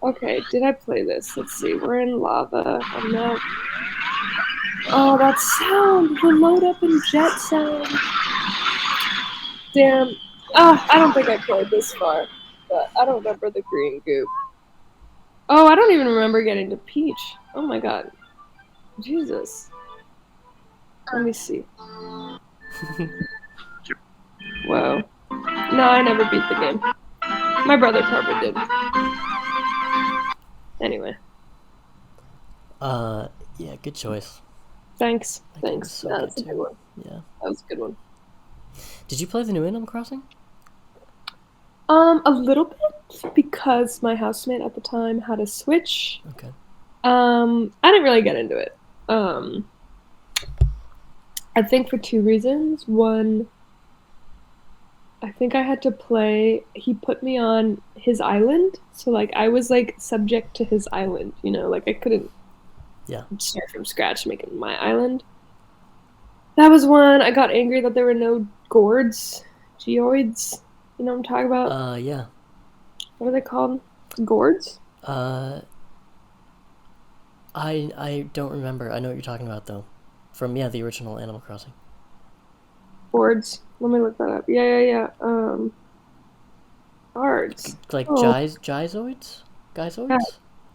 Okay, did I play this? Let's see. We're in lava. I'm not. Oh, that sound! The load up and jet sound. Damn. I don't think I played this far, but I don't remember the green goop. Oh, I don't even remember getting to Peach. Oh my god. Jesus. Let me see. Whoa. No, I never beat the game. My brother probably did. Anyway. Yeah, good choice. Thanks. That game was Thanks. so That's good a good too. one. Yeah. That was a good one. Did you play the new Animal Crossing? A little bit because my housemate at the time had a Switch. Okay. I didn't really get into it. I think for two reasons. One, I think I had to play. He put me on his island, so like I was like subject to his island. Like I couldn't Yeah. start from scratch making my island. That was one. I got angry that there were no gourds, geoids. You know what I'm talking about? Yeah. What are they called? Gourds? I don't remember. I know what you're talking about though. From the original Animal Crossing. Gourds. Let me look that up. Yeah. Guards. Like Oh. Gyzoids?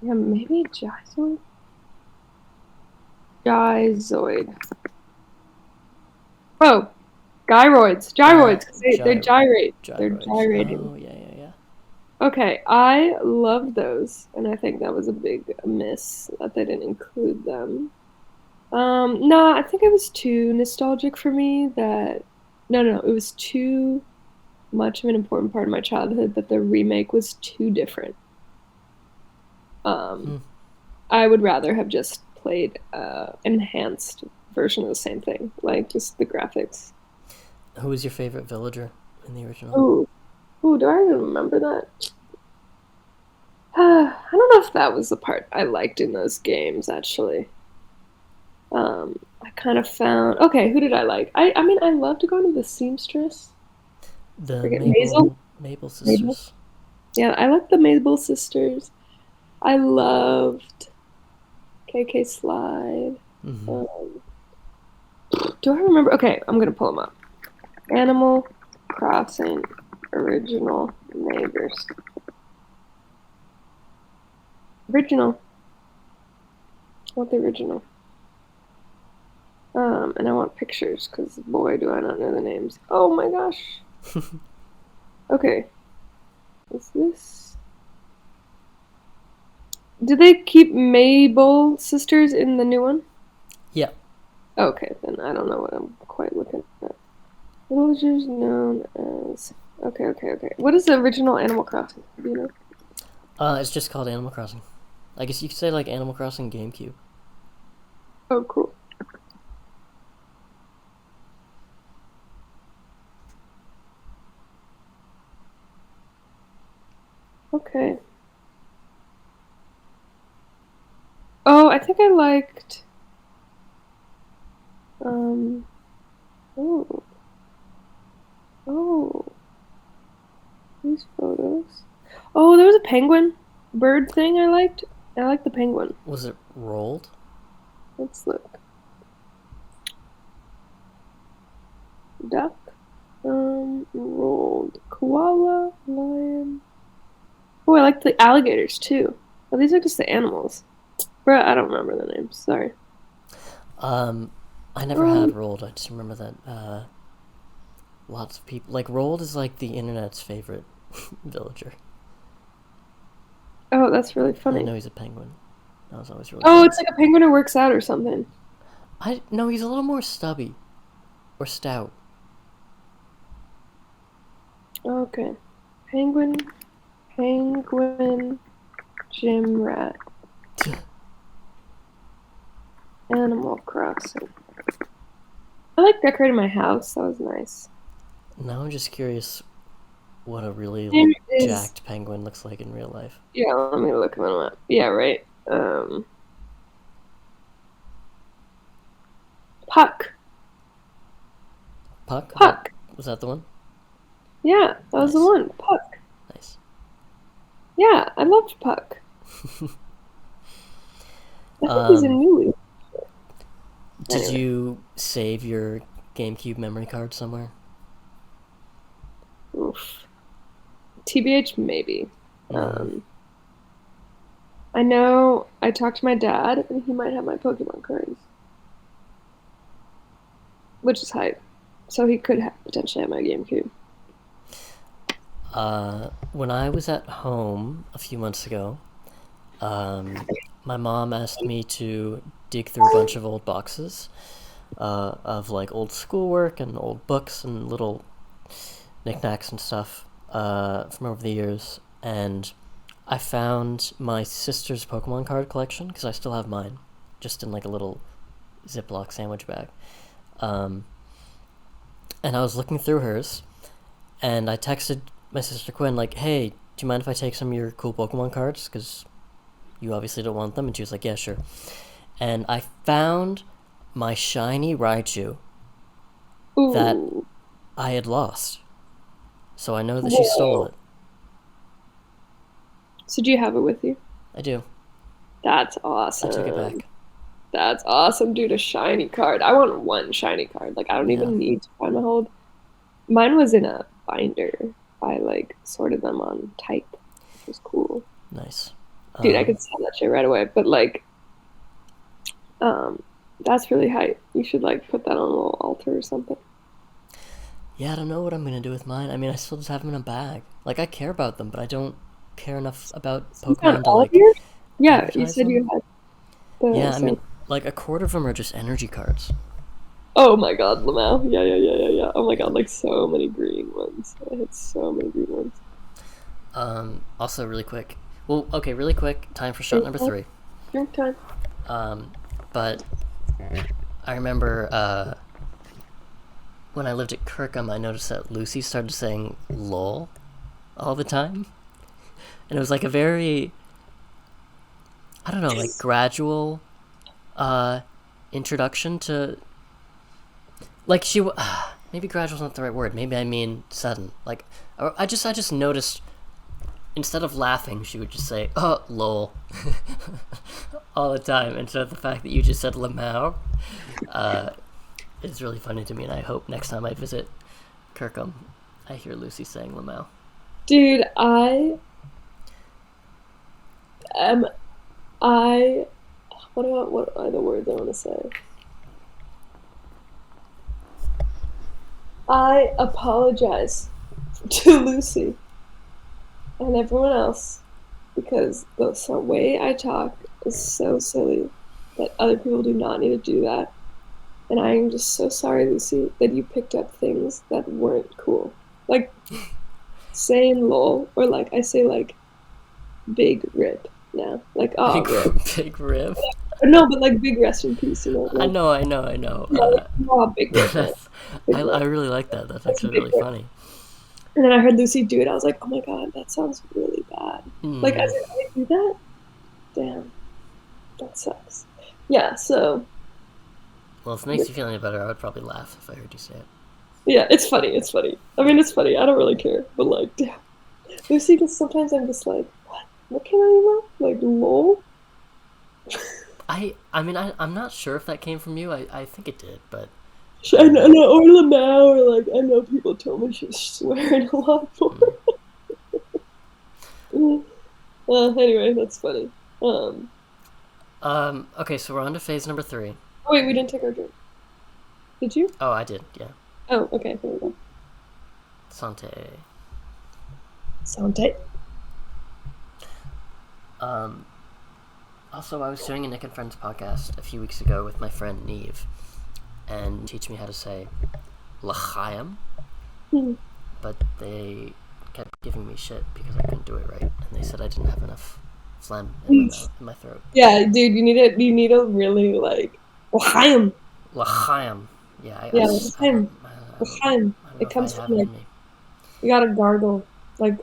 Yeah, maybe Gyzoid? Gyzoid. Oh, gyroids. Gyroids. 'Cause they're gyrate. They're gyrating. Oh, yeah. Okay, I loved those, and I think that was a big miss that they didn't include them. No, I think it was too nostalgic for me that no, it was too much of an important part of my childhood that the remake was too different. I would rather have just played enhanced version of the same thing, like just the graphics. Who was your favorite villager in the original? Ooh, do I even remember that? I don't know if that was the part I liked in those games, actually. I kind of found... Okay, who did I like? I mean, I loved going to the seamstress. The Mabel sisters. Mabel? Yeah, I liked the Mabel sisters. I loved KK Slide. Mm-hmm. Do I remember? Okay, I'm gonna pull them up. Animal Crossing original neighbors. Original. I want the original. And I want pictures because boy, do I not know the names. Oh my gosh. Okay. Is this? Did they keep Mabel sisters in the new one? Yeah. Okay, then I don't know what I'm quite looking at. Villagers known as... Okay. What is the original Animal Crossing? Do you know? It's just called Animal Crossing. I guess you could say like Animal Crossing GameCube. Oh, cool. Okay. Oh, I think I liked... Oh. These photos. Oh, there was a penguin bird thing I liked. I liked the penguin. Was it rolled? Let's look. Duck. Rolled. Koala. Lion. Oh, I like the alligators too. Oh, these are just the animals. Bruh, I don't remember the names. Sorry. I never had rolled. I just remember that lots of people like rolled is like the internet's favorite villager. Oh, that's really And I funny. know he's a penguin. That was always really Oh, funny. it's like a penguin who works out or something. I no, he's a little more stubby or stout. Okay. Penguin, penguin, gym rat, Animal Crossing. I like decorating my house. That was nice. Now I'm just curious what a really There like is. jacked penguin looks like in real life. Yeah, let me look him up. Yeah, right. Puck. Puck? Puck. Was that the one? Yeah, that was the Nice. one. Puck. Nice. Yeah, I loved Puck. I think he's a Um new. did Anyway. you save your GameCube memory card somewhere? Oof. TBH, maybe. Mm-hmm. Um, I know I talked to my dad, and he might have my Pokemon cards, which is hype. So he could have potentially have my GameCube. When I was at home a few months ago, um, my mom asked me to dig through a bunch of old boxes of like old schoolwork and old books and little knickknacks and stuff from over the years, and I found my sister's Pokemon card collection because I still have mine, just in like a little Ziploc sandwich bag. Um, and I was looking through hers, and I texted my sister Quinn like, "Hey, do you mind if I take some of your cool Pokemon cards? Because you obviously don't want them." And she was like, "Yeah, sure." And I found my shiny Raichu that Ooh, I had lost. So I know that she stole whoa! it. So do you have it with you? I do. That's I took it awesome. back. That's awesome, dude. A shiny card. I want one shiny card. Like I don't Yeah, even need to find my hold. Mine was in a binder. I like sorted them on type, which was cool. nice. Dude, I Um, could sell that shit right away. But like, um, that's really hype. You should like put that on a little altar or something. yeah, I don't know what I'm gonna do with mine. I mean, I still just have them in a bag. Like, I care about them, but I don't care enough about You found Pokemon to all of like yours? Yeah, you advertise said them. you had the Yeah, I same. mean, like a quarter of them are just energy cards. Oh my god, Lamau. Yeah, yeah, yeah, yeah, yeah. Oh my Yeah. god, like so many green ones. I had so many green ones. Also, really quick. Well, okay, really quick. Time for shot Drink number time. 3. Drink time. Um, but I remember when I lived at Kirkham, I noticed that Lucy started saying "lol" all the time, and it was like a very, I don't know, like gradual uh, introduction to like maybe gradual's not the right word. Maybe I mean sudden. Like I just noticed instead of laughing, she would just say "oh lol" all the time. And so the fact that you just said "lamau" uh, is really funny to me, and I hope next time I visit Kirkham, I hear Lucy saying "lamau." Dude, I am I what are the words I want to say? I apologize to Lucy and everyone else because the way I talk is so silly that other people do not need to do that. And I am just so sorry, Lucy, that you picked up things that weren't cool. Like saying lol, or like I say like big rip now. Like, oh, Big rip. big rip. No, but like big rest in peace, you know? I Like, know, I know, I know. yeah, like, oh, big rip, man. That's Big I rip. really like that. That's That's a actually big really rip. funny. And then I heard Lucy do it. I was like, oh my God, that sounds really bad. Like, as Mm. if I do that? Damn, that sucks. Yeah, so, Well, if it makes you feel any better, I would probably laugh if I heard you say it. yeah, it's funny. It's funny. I mean, it's funny. I don't really care. But like, damn. Lucy, just sometimes I'm just like, what? What came out of your mouth? Like, lol? I mean, I'm not sure if that came from you. I think it did, but I I don't know, know. no, or Lamau, or like, I know people told me she was swearing a lot more. Mm. Anyway, that's funny. Um, Okay, so we're on to phase number 3. Oh wait, we didn't take our drink. Did you? Oh, I did, yeah. Oh, okay. Here we go. Santé. Sound. Um, Also, I was doing a Nick and Friends podcast a few weeks ago with my friend Neve, and teach me how to say l'chaim, but they kept giving me shit because I couldn't do it right, and they said I didn't have enough phlegm in my mouth, in my throat. Yeah, dude, you need to really like l'chaim. L'chaim. Yeah, I Yeah, don't, l'chaim. I don't, L'chaim. I don't know It if I comes have from it like in me. you gotta gargle. Like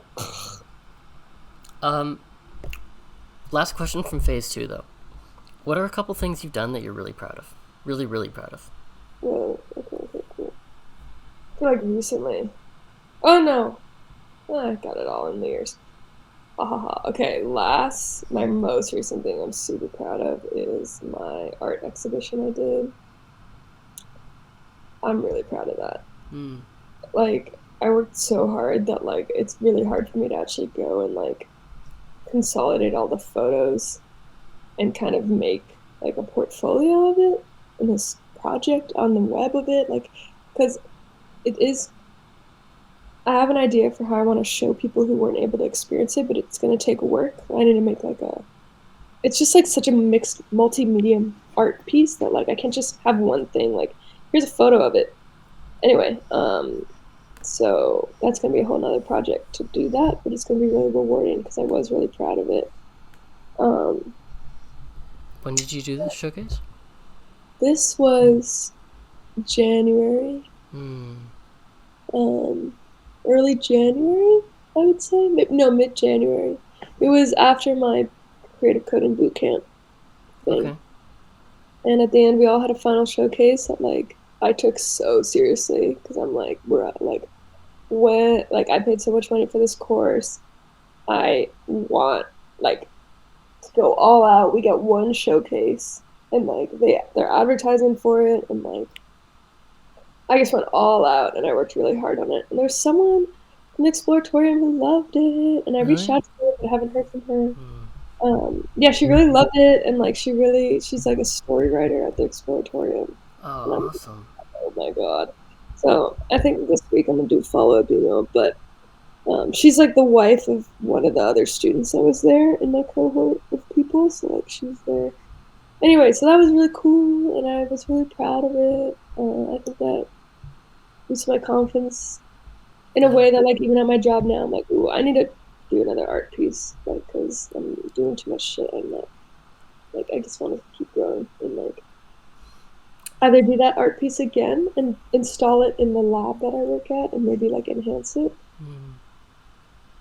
Um, Last question from phase 2, though. What are a couple things you've done that you're really proud of? Really, really proud of? whoa, okay, cool. I feel like recently. Oh no. I got it all in the ears. Okay, my most recent thing I'm super proud of is my art exhibition I did. I'm really proud of that. Hmm. Like, I worked so hard that, like, it's really hard for me to actually go and, like, consolidate all the photos and kind of make, like, a portfolio of it and this project on the web of it. Like, because it is I have an idea for how I want to show people who weren't able to experience it, but it's going to take work. I need to make like it's just like such a mixed multimedia art piece that like I can't just have one thing. Like, here's a photo of it. Anyway, so that's going to be a whole nother project to do that, but it's going to be really rewarding because I was really proud of it. Um, When did you do this showcase? this was January, Hmm. um, early January, I would say. No, mid January. It was after my creative coding boot camp thing. Okay. And at the end, we all had a final showcase that like I took so seriously because I'm like, we're like, when like I paid so much money for this course, I want like to go all out. We got one showcase, and like they're advertising for it, and like I just went all out, and I worked really hard on it. And there's someone from the Exploratorium who loved it, and I reached Really? out to her, but I haven't heard from her. Hmm. Yeah, she really loved it, and like she's like a story writer at the Exploratorium, and Oh, I'm like, awesome. oh my god. So I think this week I'm gonna do follow up email, but she's like the wife of one of the other students that was there in my cohort of people, so like she's there. Anyway, so that was really cool, and I was really proud of it. I think that boosted my confidence in a Yeah. way that like even at my job now, I'm like, ooh, I need to do another art piece, like because I'm doing too much shit. I'm not like I just want to keep growing and like either do that art piece again and install it in the lab that I work at and maybe like enhance it. Hmm.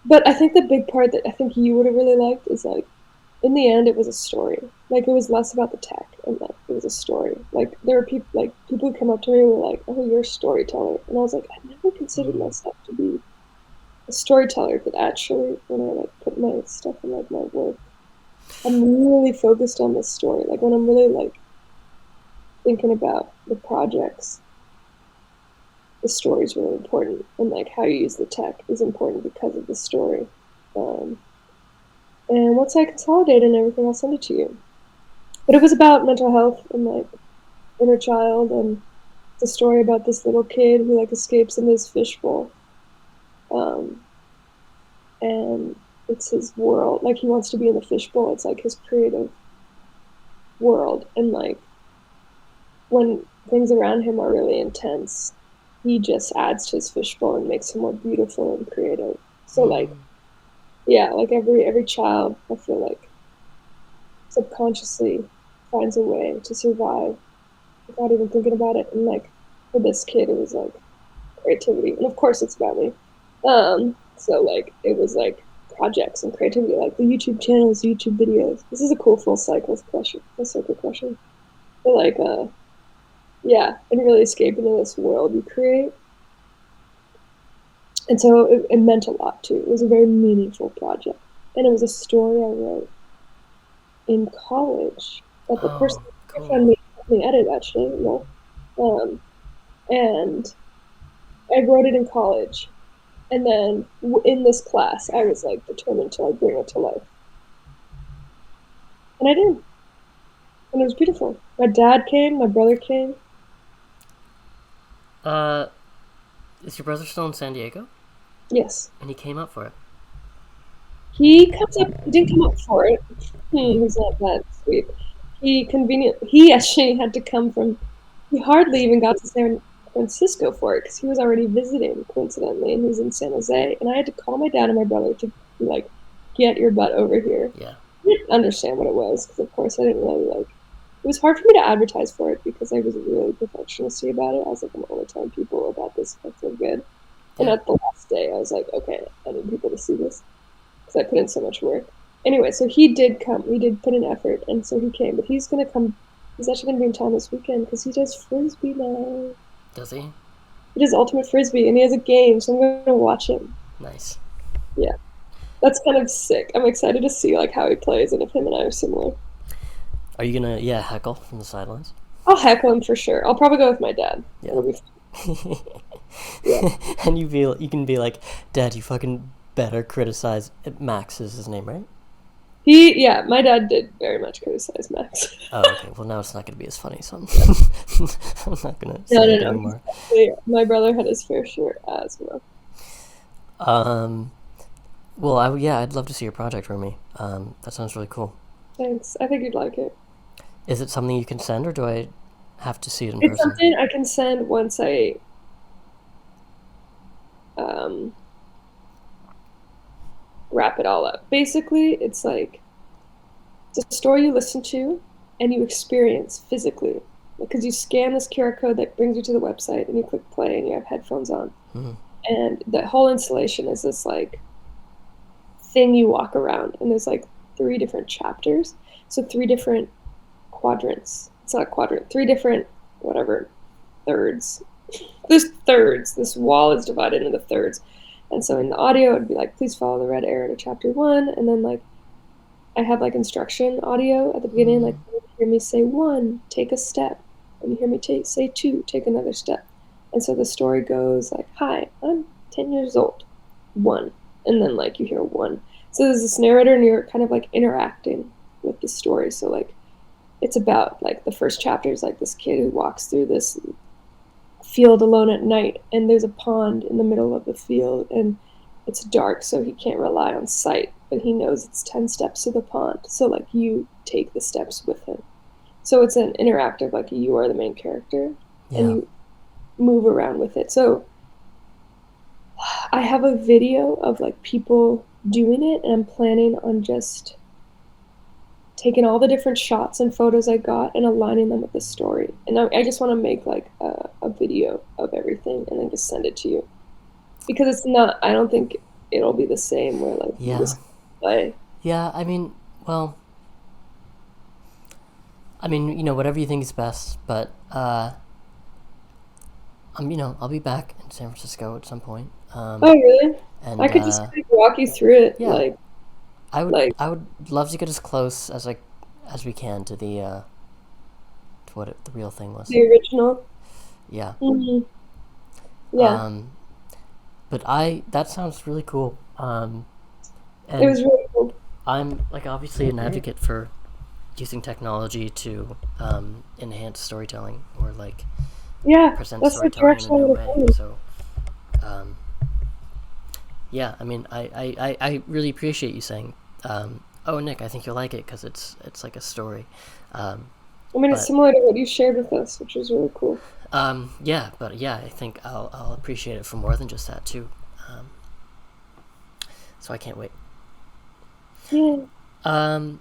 But I think the big part that I think you would have really liked is like in the end it was a story. Like it was less about the tech and like it was a story. Like there were people who come up to me and were like, "Oh, you're a storyteller," and I was like, I never considered Hmm. myself to be a storyteller, but actually when I like put my stuff in like my work, I'm really focused on this story. Like when I'm really like thinking about the projects, the story is really important, and like how you use the tech is important because of the story. Um, and once I consolidate and everything, I'll send it to you. But it was about mental health and like inner child, and it's a story about this little kid who like escapes in this fishbowl, um, and it's his world. Like he wants to be in the fishbowl. It's like his creative world, and like when things around him are really intense, he just adds to his fishbowl and makes him more beautiful and creative. So like Hmm. yeah, like every child I feel like subconsciously finds a way to survive without even thinking about it. And like for this kid it was like creativity. And of course it's about me. So like it was like projects and creativity, like the YouTube channels, YouTube videos. This is a cool full circle question. But like yeah, and really escape into this world you create. And so it meant a lot too. It was a very meaningful project. And it was a story I wrote in college that the person Oh, who cool. found me helped me edit actually, you know. And I wrote it in college. And then in this class, I was like determined to like bring it to life. And I did. And it was beautiful. My dad came, my brother came. Uh, is your brother still in San Diego? Yes. And he came up for it. He comes up, he didn't come up for it. He's not that sweet. He actually had to come from, he hardly even got to San Francisco for it because he was already visiting coincidentally and he was in San Jose. And I had to call my dad and my brother to be like, get your butt over here. Yeah. I didn't understand what it was because, of course, I didn't really like. It was hard for me to advertise for it because I was really perfectionisty about it. I was like, I'm only telling people about this if I feel good. And Yeah. at the last day, I was like, okay, I need people to see this because I put in so much work. Anyway, so he did come. He did put in effort, and so he came. But he's gonna come. He's actually gonna be in town this weekend because he does frisbee now. Does he? He does ultimate frisbee, and he has a game, so I'm gonna watch him. Nice. Yeah, that's kind of sick. I'm excited to see like how he plays and if him and I are similar. Are you gonna, heckle from the sidelines? I'll heckle him for sure. I'll probably go with my dad. Yeah. It'll be yeah. And you can be like, Dad, you fucking better criticize. Max is his name, right? My dad did very much criticize Max. Oh, okay. Well, now it's not gonna be as funny, so I'm not gonna No, say no, it no. anymore. My brother had his fair share as well. Um. Well, I'd love to see your project, Romy. That sounds really cool. Thanks. I think you'd like it. Is it something you can send, or do I have to see it in It's person? something I can send once I um, wrap it all up. Basically, it's like it's a story you listen to and you experience physically. Because you scan this QR code that brings you to the website and you click play and you have headphones on. Mm-hmm. And the whole installation is this like thing you walk around and there's like 3 different chapters. So 3 different quadrants. It's not a quadrant, 3 different whatever thirds. There's thirds. This wall is divided into thirds. And so in the audio it'd be like, please follow the red arrow to chapter 1, and then like I have like instruction audio at the beginning, like you hear me say 1, take a step. And you hear me say 2, take another step. And so the story goes like, hi, I'm 10 years old. 1. And then like you hear 1. So there's this narrator and you're kind of like interacting with the story. So like it's about like the first chapter is like this kid who walks through this field alone at night and there's a pond in the middle of the field and it's dark so he can't rely on sight, but he knows it's 10 steps to the pond, so like you take the steps with him. So it's an interactive, like you are the main character and Yeah. you move around with it. So I have a video of like people doing it and I'm planning on just taking all the different shots and photos I got and aligning them with the story. And I just want to make like a video of everything and then just send it to you. Because it's not, I don't think it'll be the same where like you Yeah. just play. Yeah. Well, whatever you think is best, but I'll be back in San Francisco at some point. Oh, really? And I could just like, walk you through it. yeah, Like, I would love to get as close as we can to the to what the real thing was. the original. Yeah. Mm-hmm. Yeah. But that sounds really cool. It was And really cool. I'm like obviously an advocate for using technology to enhance storytelling or like Yeah, present that's the storytelling in direction a I new want way. to go. So, yeah, I really appreciate you saying, oh, Nick, I think you'll like it because it's like a story. I mean, it's But similar to what you shared with us, which was really cool. yeah, I think I'll appreciate it for more than just that too. So I can't wait. Yeah. Um,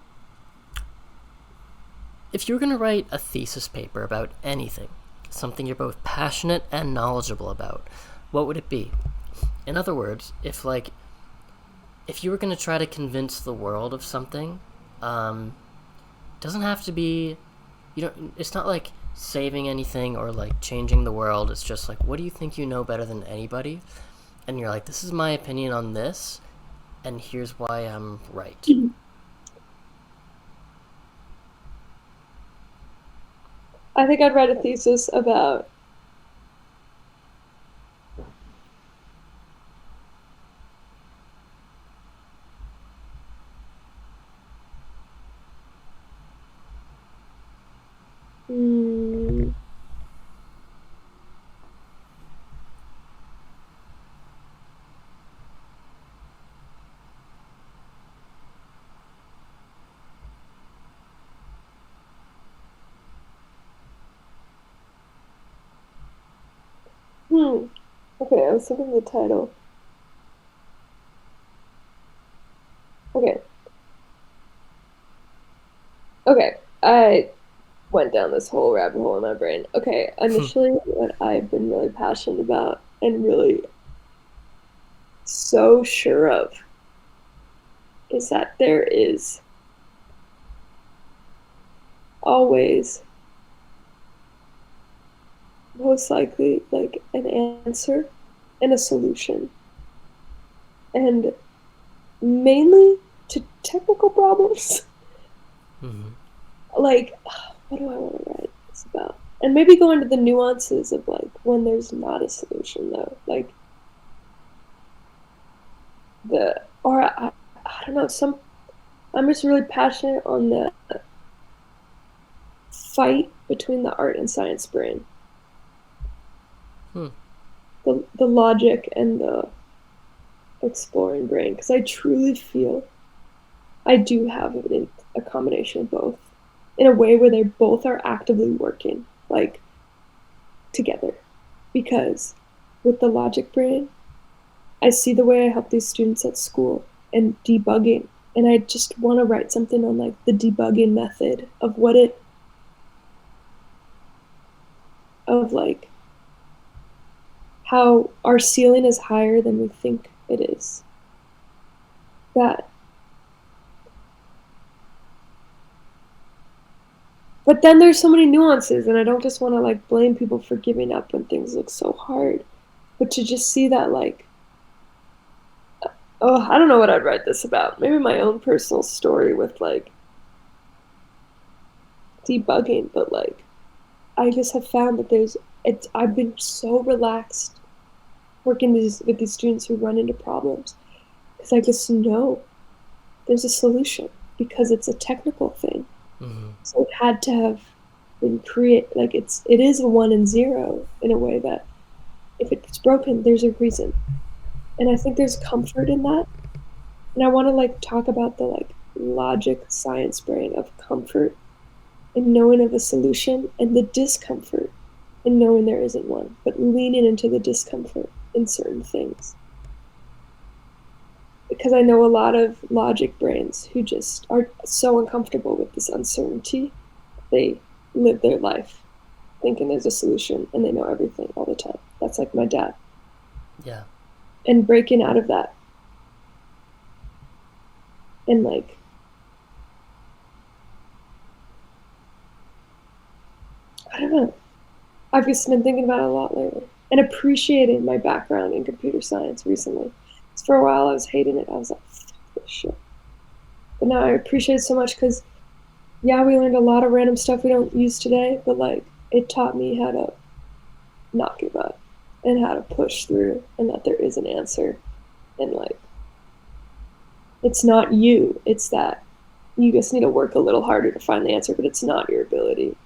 if you were gonna write a thesis paper about anything, something you're both passionate and knowledgeable about, what would it be? In other words, if you were gonna try to convince the world of something, doesn't have to be, it's not like saving anything or like changing the world. It's just like, what do you think you know better than anybody? And you're like, this is my opinion on this, and here's why I'm right. I think I'd write a thesis about Okay, I was thinking the title. Okay, okay. I went down this whole rabbit hole in my brain. Okay, initially, what I've been really passionate about and really so sure of is that there is always most likely like an answer and a solution. And mainly to technical problems. Hmm. Like, what do I want to write this about? And maybe go into the nuances of like when there's not a solution though. Like or I don't know, I'm just really passionate on the fight between the art and science brain. Hmm. The logic and the exploring brain. Because I truly feel I do have a combination of both in a way where they both are actively working like together. Because with the logic brain, I see the way I help these students at school and debugging. And I just want to write something on like the debugging method of what it, of like how our ceiling is higher than we think it is. That, but then there's so many nuances, and I don't just want to like blame people for giving up when things look so hard, but to just see that like, oh, I don't know what I'd write this about. Maybe my own personal story with like debugging, but like I just have found that I've been so relaxed working with these students who run into problems because I just know there's a solution because it's a technical thing. Hmm. So it had to have been create like it is a 1 and 0 in a way that if it's broken, there's a reason, and I think there's comfort in that. And I want to like talk about the like logic science brain of comfort in knowing of a solution and the discomfort in knowing there isn't one, but leaning into the discomfort in certain things. Because I know a lot of logic brains who just are so uncomfortable with this uncertainty, they live their life thinking there's a solution and they know everything all the time. That's like my dad. Yeah. And breaking out of that and like, I don't know. I've just been thinking about it a lot lately and appreciating my background in computer science recently. Because for a while I was hating it. I was like, fuck this shit. But now I appreciate it so much because, yeah, we learned a lot of random stuff we don't use today, but like it taught me how to not give up and how to push through and that there is an answer. And like, it's not you, it's that you just need to work a little harder to find the answer, but it's not your ability.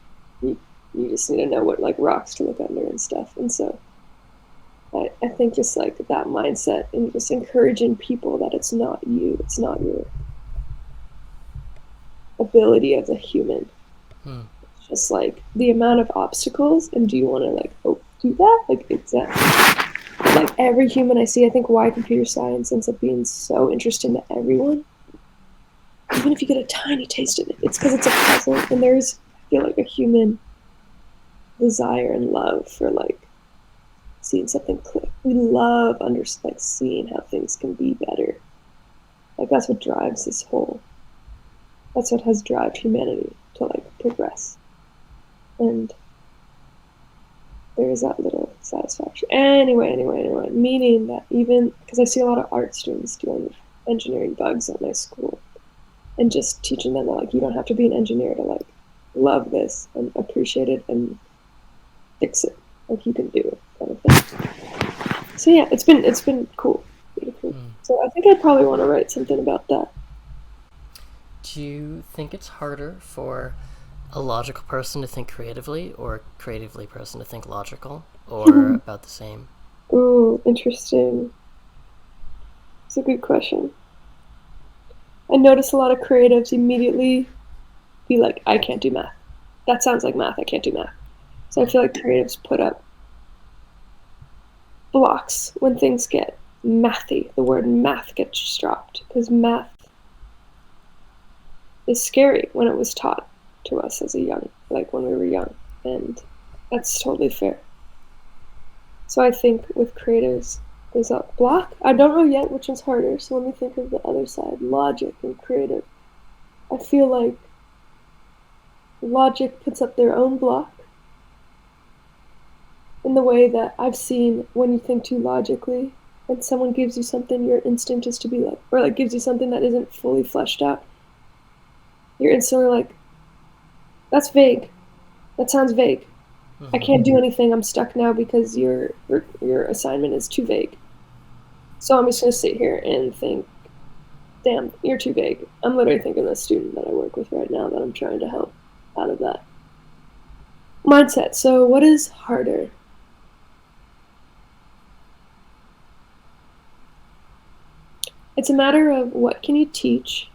You, you just need to know what like rocks to look under and stuff. And so I think just like that mindset and just encouraging people that it's not you, it's not your ability as a human. Hmm. It's just like the amount of obstacles, and do you want to like do that? Like exactly. Like every human I see, I think why computer science ends up being so interesting to everyone, even if you get a tiny taste of it, it's because it's a puzzle, and there's I feel like a human desire and love for like seeing something click. We love like seeing how things can be better. Like that's what drives this whole. That's what has driven humanity to like progress, and there is that little satisfaction. Anyway, meaning that even because I see a lot of art students doing engineering bugs at my school, and just teaching them that like you don't have to be an engineer to like love this and appreciate it and fix it. Like you can do it, kind of thing. So yeah, it's been cool, really cool. Hmm. So I think I'd probably want to write something about that. Do you think it's harder for a logical person to think creatively or a creatively person to think logical, or about the same? Ooh, interesting. It's a good question. I notice a lot of creatives immediately be like, I can't do math. That sounds like math. I can't do math. So I Hmm. feel like creatives put up blocks when things get mathy. The word math gets dropped because math is scary when it was taught to us as when we were young, and that's totally fair. So I think with creatives, there's a block. I don't know yet which one's harder, so let me think of the other side, logic and creative. I feel like logic puts up their own block in the way that I've seen when you think too logically and someone gives you something, your instinct is to be like, or like gives you something that isn't fully fleshed out. You're instantly like, that's vague. That sounds vague. Mm-hmm. I can't do anything. I'm stuck now because your assignment is too vague. So I'm just going to sit here and think, damn, you're too vague. I'm literally thinking of a student that I work with right now that I'm trying to help out of that mindset. So what is harder? It's a matter of what can you teach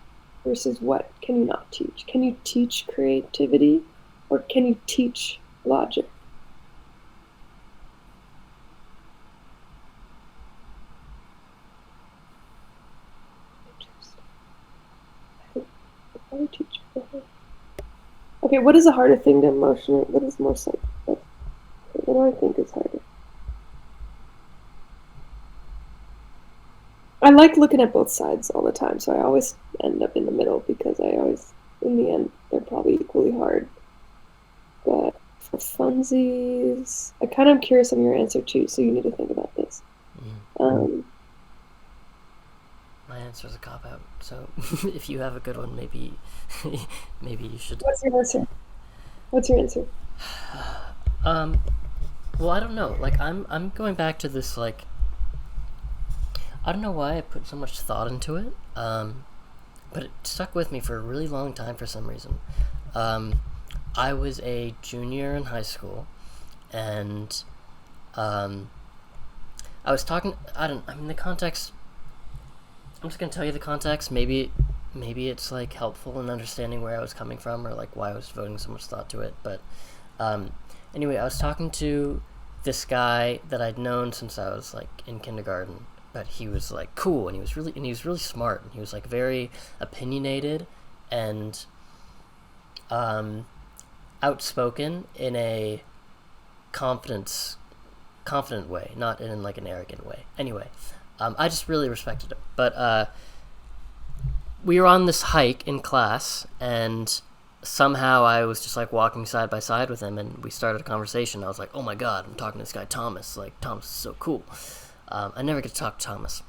versus what can you not teach. Can you teach creativity or can you teach logic? Okay, what is a harder thing to emotionally? What is more like? What do I think is harder? I like looking at both sides all the time, so I always end up in the middle because in the end, they're probably equally hard. But for funsies, I kind of am curious on your answer too, so you need to think about this. My answer is a cop-out, so if you have a good one, maybe you should... What's your answer? Well, I don't know. Like, I'm going back to this, like... I don't know why I put so much thought into it, but it stuck with me for a really long time for some reason. I was a junior in high school, and I was talking... the context... I'm just gonna tell you the context. Maybe it's like helpful in understanding where I was coming from or like why I was devoting so much thought to it. But anyway, I was talking to this guy that I'd known since I was like in kindergarten. But he was like cool, and he was really smart, and he was like very opinionated and outspoken in a confident way, not in like an arrogant way. Anyway. I just really respected him. But we were on this hike in class, and somehow I was just like walking side by side with him, and we started a conversation. I was like, oh my god, I'm talking to this guy Thomas. Like, Thomas is so cool. I never get to talk to Thomas.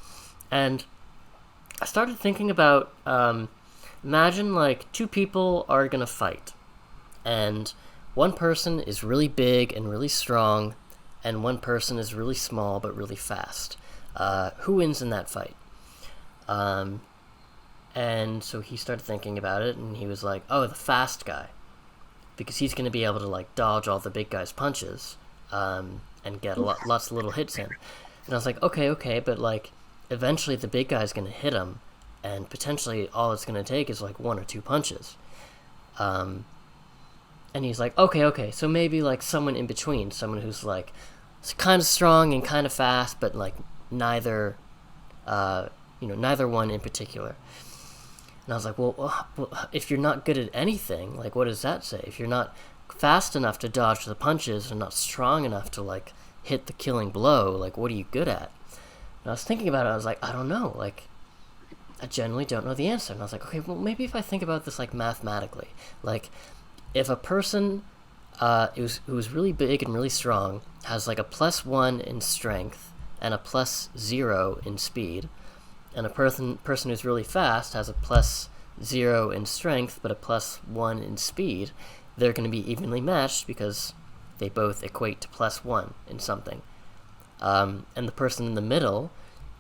And I started thinking about, imagine like two people are going to fight, and one person is really big and really strong, and one person is really small but really fast. Who wins in that fight? And so he started thinking about it, and he was like, oh, the fast guy. Because he's going to be able to, like, dodge all the big guy's punches, and get lots of little hits in. And I was like, okay, but, like, eventually the big guy's going to hit him, and potentially all it's going to take is, like, one or two punches. And he's like, okay, so maybe, like, someone in between, someone who's, like, kind of strong and kind of fast, but, like, neither one in particular. And I was like, well, if you're not good at anything, like, what does that say? If you're not fast enough to dodge the punches and not strong enough to, like, hit the killing blow, like, what are you good at? And I was thinking about it, I was like, I don't know, like, I generally don't know the answer. And I was like, okay, well, maybe if I think about this, like, mathematically, like, if a person who's really big and really strong has, like, a +1 in strength and a +0 in speed, and a person who's really fast has a +0 in strength but a +1 in speed, they're going to be evenly matched because they both equate to +1 in something. And the person in the middle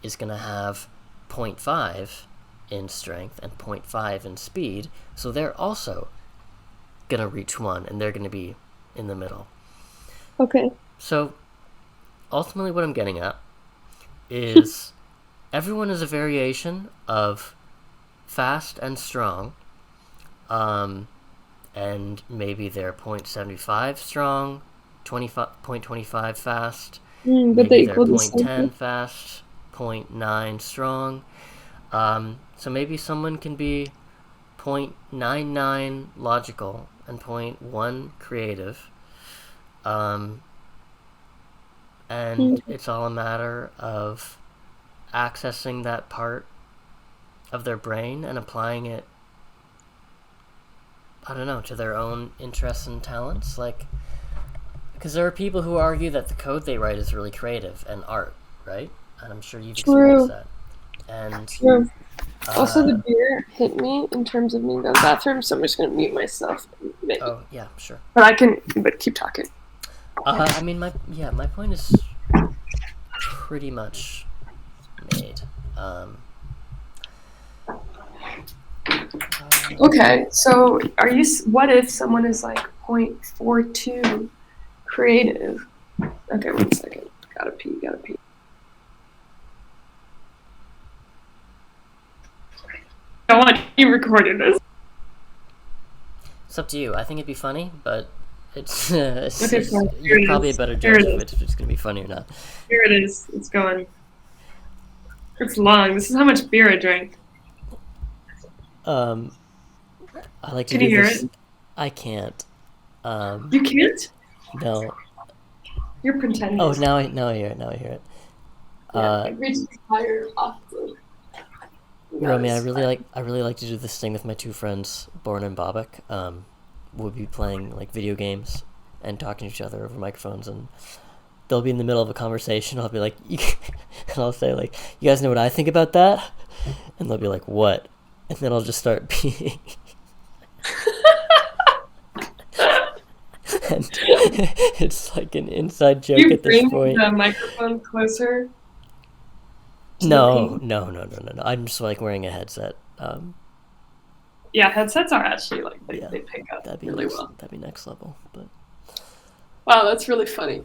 is going to have 0.5 in strength and 0.5 in speed, so they're also going to reach 1, and they're going to be in the middle. Okay. So, ultimately what I'm getting at is everyone is a variation of fast and strong, and maybe they're 0.75 strong, 0.25 fast, But Maybe they they're equal the point same 0.10 thing. fast, point 0.9 strong. So maybe someone can be 0.99 logical and 0.1 creative. Um, and Mm. it's all a matter of accessing that part of their brain and applying it, I don't know, to their own interests and talents. Like, because there are people who argue that the code they write is really creative and art, right? And I'm sure you've experienced True. that. And True. Also, the uh, beer hit me in terms of me going to the bathroom, so I'm just going to mute myself. Maybe. oh yeah, sure. But keep talking. I mean, my point is pretty much made. Um, Okay, so what if someone is like 0.42 creative? Okay, 1 second. Gotta pee. I want you recording this. it's up to you. I think it'd be funny, but Okay, fine. Here you're it probably a is. better Here judge it of is. it if it's gonna be funny or not. Here it is. It's going. It's long. This is how much beer I drank. Um, I like to Can you do hear this. it? I can't. You can't? No. You're pretending. Oh, now I hear it. Now I hear it. Yeah, Uh, it reaches higher off the. Romy, I really like to do this thing with my two friends, Born and Bobak. We'll be playing like video games and talking to each other over microphones, and they'll be in the middle of a conversation. I'll be like, and I'll say like, "You guys know what I think about that?" And they'll be like, "What?" And then I'll just start peeing. And it's like an inside joke You at this bring point. the microphone closer to the No, pee. no, no, no, no, no. I'm just like wearing a headset. Yeah, headsets are actually like Yeah, they pick up that'd be really next. well. That'd be next level. But Wow, that's really funny.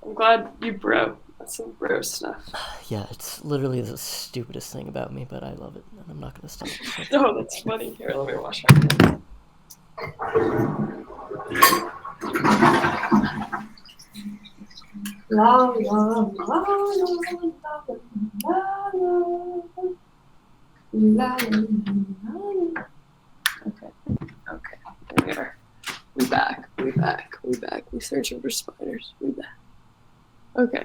I'm glad you bro. That's some bro stuff. yeah, it's literally the stupidest thing about me, but I love it, and I'm not gonna stop. So. Oh, that's funny. Here, let me wash my hands. La la la la la. Okay. There. We back. We searching for spiders. We back. Okay.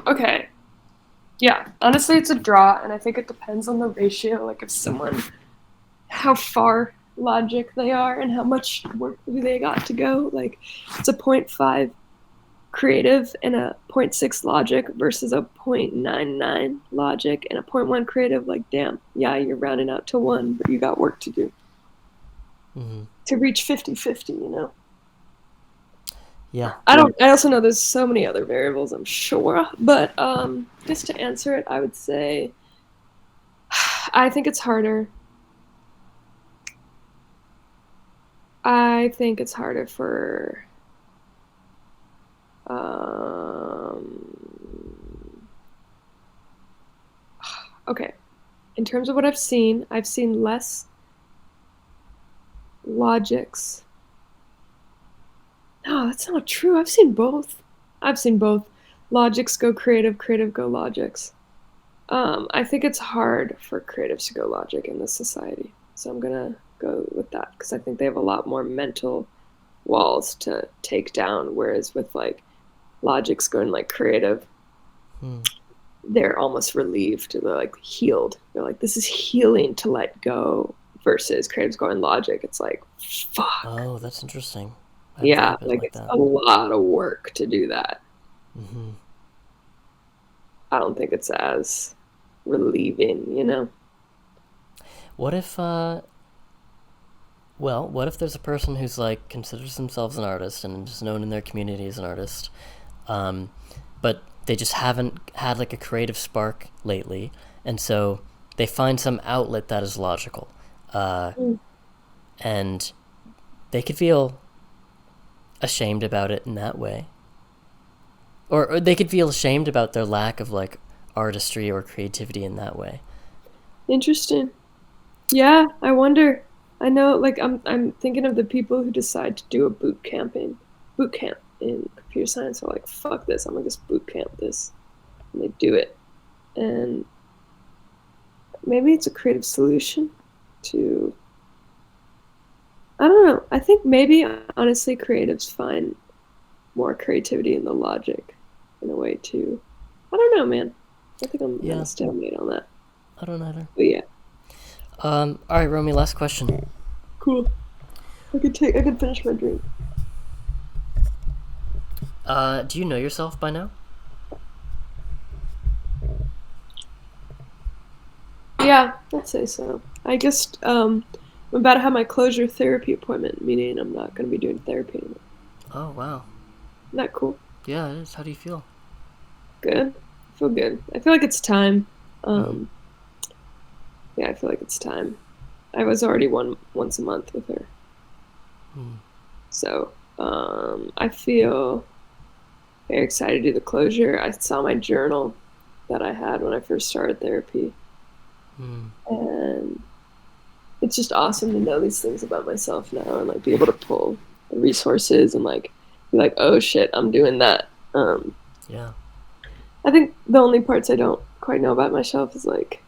Okay. Yeah. Honestly, it's a draw, and I think it depends on the ratio. Like, if someone, how far logic they are, and how much work they got to go. Like, it's a 0.5 creative and a 0.6 logic versus a 0.99 logic and a 0.1 creative. Like, damn, yeah, you're rounding out to 1, but you got work to do to reach 50-50, you know? Yeah. I also know there's so many other variables, I'm sure, but just to answer it, I would say I think it's harder. I think it's harder for okay. In terms of what I've seen less logics. No, that's not true. I've seen both. Logics go creative, creative go logics. I think it's hard for creatives to go logic in this society. So I'm gonna go with that because I think they have a lot more mental walls to take down. Whereas with like logics going like creative, they're almost relieved. They're like healed. They're like, this is healing to let go. Versus creatives going logic. It's like, fuck. Oh, that's interesting. Yeah, like it's a lot of work to do that. I don't think it's as relieving, you know? What if, what if there's a person who's like considers themselves an artist and is known in their community as an artist, but they just haven't had like a creative spark lately, and so they find some outlet that is logical, and they could feel ashamed about it in that way, or they could feel ashamed about their lack of like artistry or creativity in that way. Interesting. Yeah, I wonder. I know, like I'm thinking of the people who decide to do a boot camp in computer computer science are like, fuck this, I'm gonna just boot camp this. And they do it. And maybe it's a creative solution to, I don't know. I think maybe, honestly, creatives find more creativity in the logic in a way, too. I don't know, man. I think I'm gonna stalemate on that. I don't either. But yeah. All right, Romy, last question. Cool. I could finish my drink. Do you know yourself by now? Yeah, I'd say so. I just, I'm about to have my closure therapy appointment, meaning I'm not going to be doing therapy anymore. Oh, wow. Isn't that cool? Yeah, it is. How do you feel? Good. I feel good. I feel like it's time. Yeah, I feel like it's time. I was already once a month with her. So, I feel very excited to do the closure. I saw my journal that I had when I first started therapy. And it's just awesome to know these things about myself now and like be able to pull the resources and like be like, oh shit, I'm doing that. Yeah. I think the only parts I don't quite know about myself is like,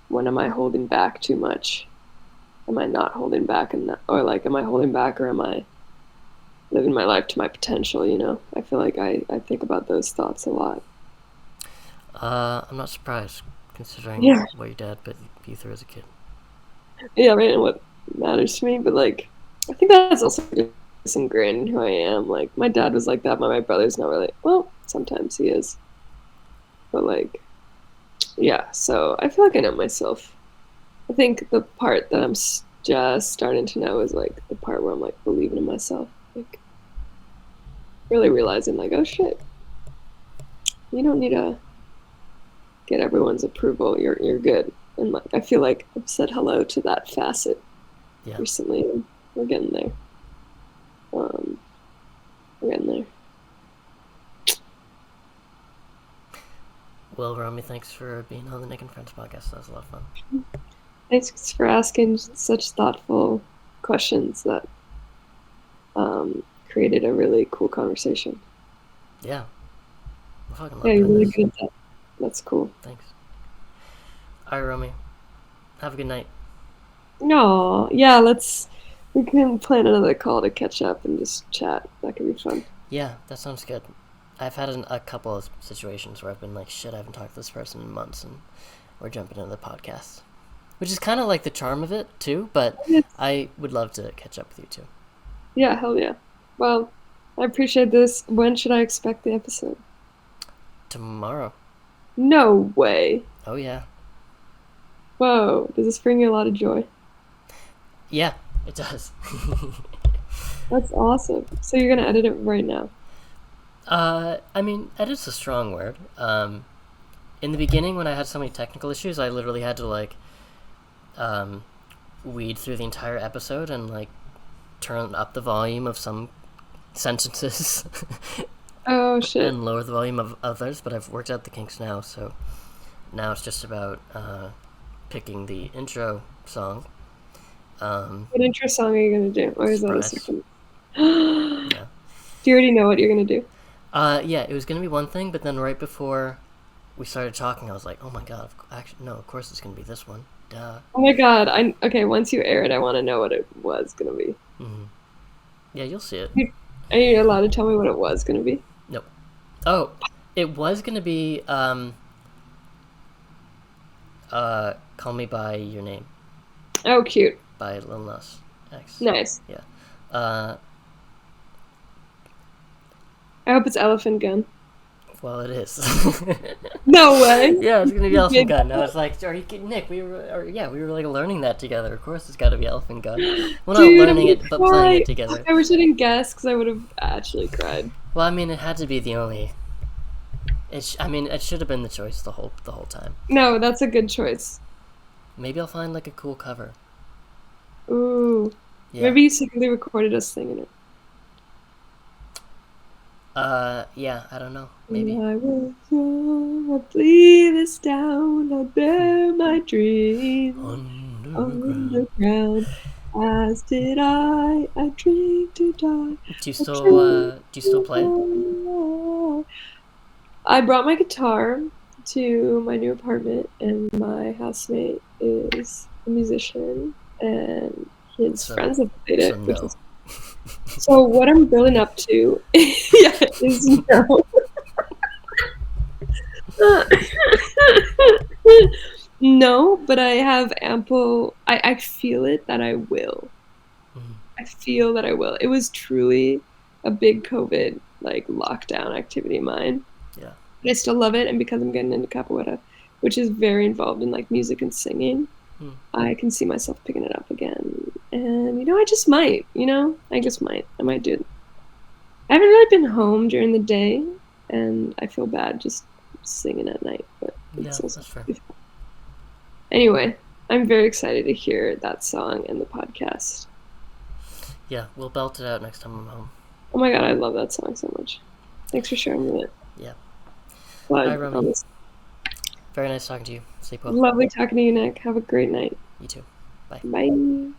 when am I holding back too much? Am I not holding back, or like, am I holding back, or am I living my life to my potential? You know, I feel like I think about those thoughts a lot. I'm not surprised, considering what your dad put you through as a kid. Yeah, right, and what matters to me, but like, I think that's also just ingrained in who I am. Like, my dad was like that, but my brother's not really. Well, sometimes he is, but like, yeah. So I feel like I know myself. I think the part that I'm just starting to know is like the part where I'm like believing in myself, like really realizing like, oh shit, you don't need to get everyone's approval. You're good. And like, I feel like I've said hello to that facet recently, and we're getting there. We're getting there. Well, Romy, thanks for being on the Nick and Friends podcast. That was a lot of fun. Thanks for asking such thoughtful questions that created a really cool conversation. Yeah. I fucking love you're really this. good at that. That's cool. Thanks. All right, Romy. Have a good night. No, yeah, we can plan another call to catch up and just chat. That could be fun. Yeah, that sounds good. I've had a couple of situations where I've been like, shit, I haven't talked to this person in months, and we're jumping into the podcast. Which is kind of like the charm of it, too, but I would love to catch up with you, too. Yeah, hell yeah. Well, I appreciate this. When should I expect the episode? Tomorrow. No way. Oh, yeah. Whoa, does this bring you a lot of joy? Yeah, it does. That's awesome. So you're going to edit it right now? I mean, edit's a strong word. In the beginning, when I had so many technical issues, I literally had to, like, weed through the entire episode and, like, turn up the volume of some sentences. Oh, shit. And lower the volume of others, but I've worked out the kinks now, so now it's just about picking the intro song. What intro song are you going to do? Or is that a second? Yeah. Do you already know what you're going to do? Yeah, it was going to be one thing, but then right before we started talking, I was like, oh my god, actually, no, of course it's going to be this one. Duh. Oh my god, okay, once you air it, I want to know what it was going to be. Mm-hmm. Yeah, you'll see it. Are you allowed to tell me what it was going to be? Nope. Oh, it was going to be, Call Me By Your Name. Oh, cute. By Lil Nas X. Nice. Yeah. I hope it's Elephant Gun. Well, it is. No way. Yeah, it's gonna be Elephant Gun. I was like, "Are you kidding, Nick? We were like learning that together. Of course, it's got to be Elephant Gun. Well, not learning it, but playing it together." I wish I didn't guess because I would have actually cried. Well, I mean, it had to be the only. It should have been the choice the whole time. No, that's a good choice. Maybe I'll find like a cool cover. Ooh. Yeah. Maybe you secretly recorded us singing it. Yeah, I don't know. Maybe. When I was young, I'd lay this down, I'd bear my dreams underground. As did I drink to die. Do you I still drink play? to die. I brought my guitar to my new apartment, and my housemate is a musician, and his So friends have played so it, which no. is so. What I'm building up to, yeah, is no. No, but I have ample. I feel it that I will. Mhm. I feel that I will. It was truly a big COVID like lockdown activity of mine. Yeah. But I still love it, and because I'm getting into capoeira, which is very involved in like music and singing, Hmm. I can see myself picking it up again. And I just might. I just might. I might do it. I haven't really been home during the day, and I feel bad just singing at night. But Yeah, it's also that's fair. anyway. I'm very excited to hear that song and the podcast. Yeah, we'll belt it out next time I'm home. Oh my god, I love that song so much. Thanks for sharing it. Yeah. All right, Plug Romy. on this. Very nice talking to you. Sleep well. Lovely talking to you, Nick. Have a great night. You too. Bye. Bye.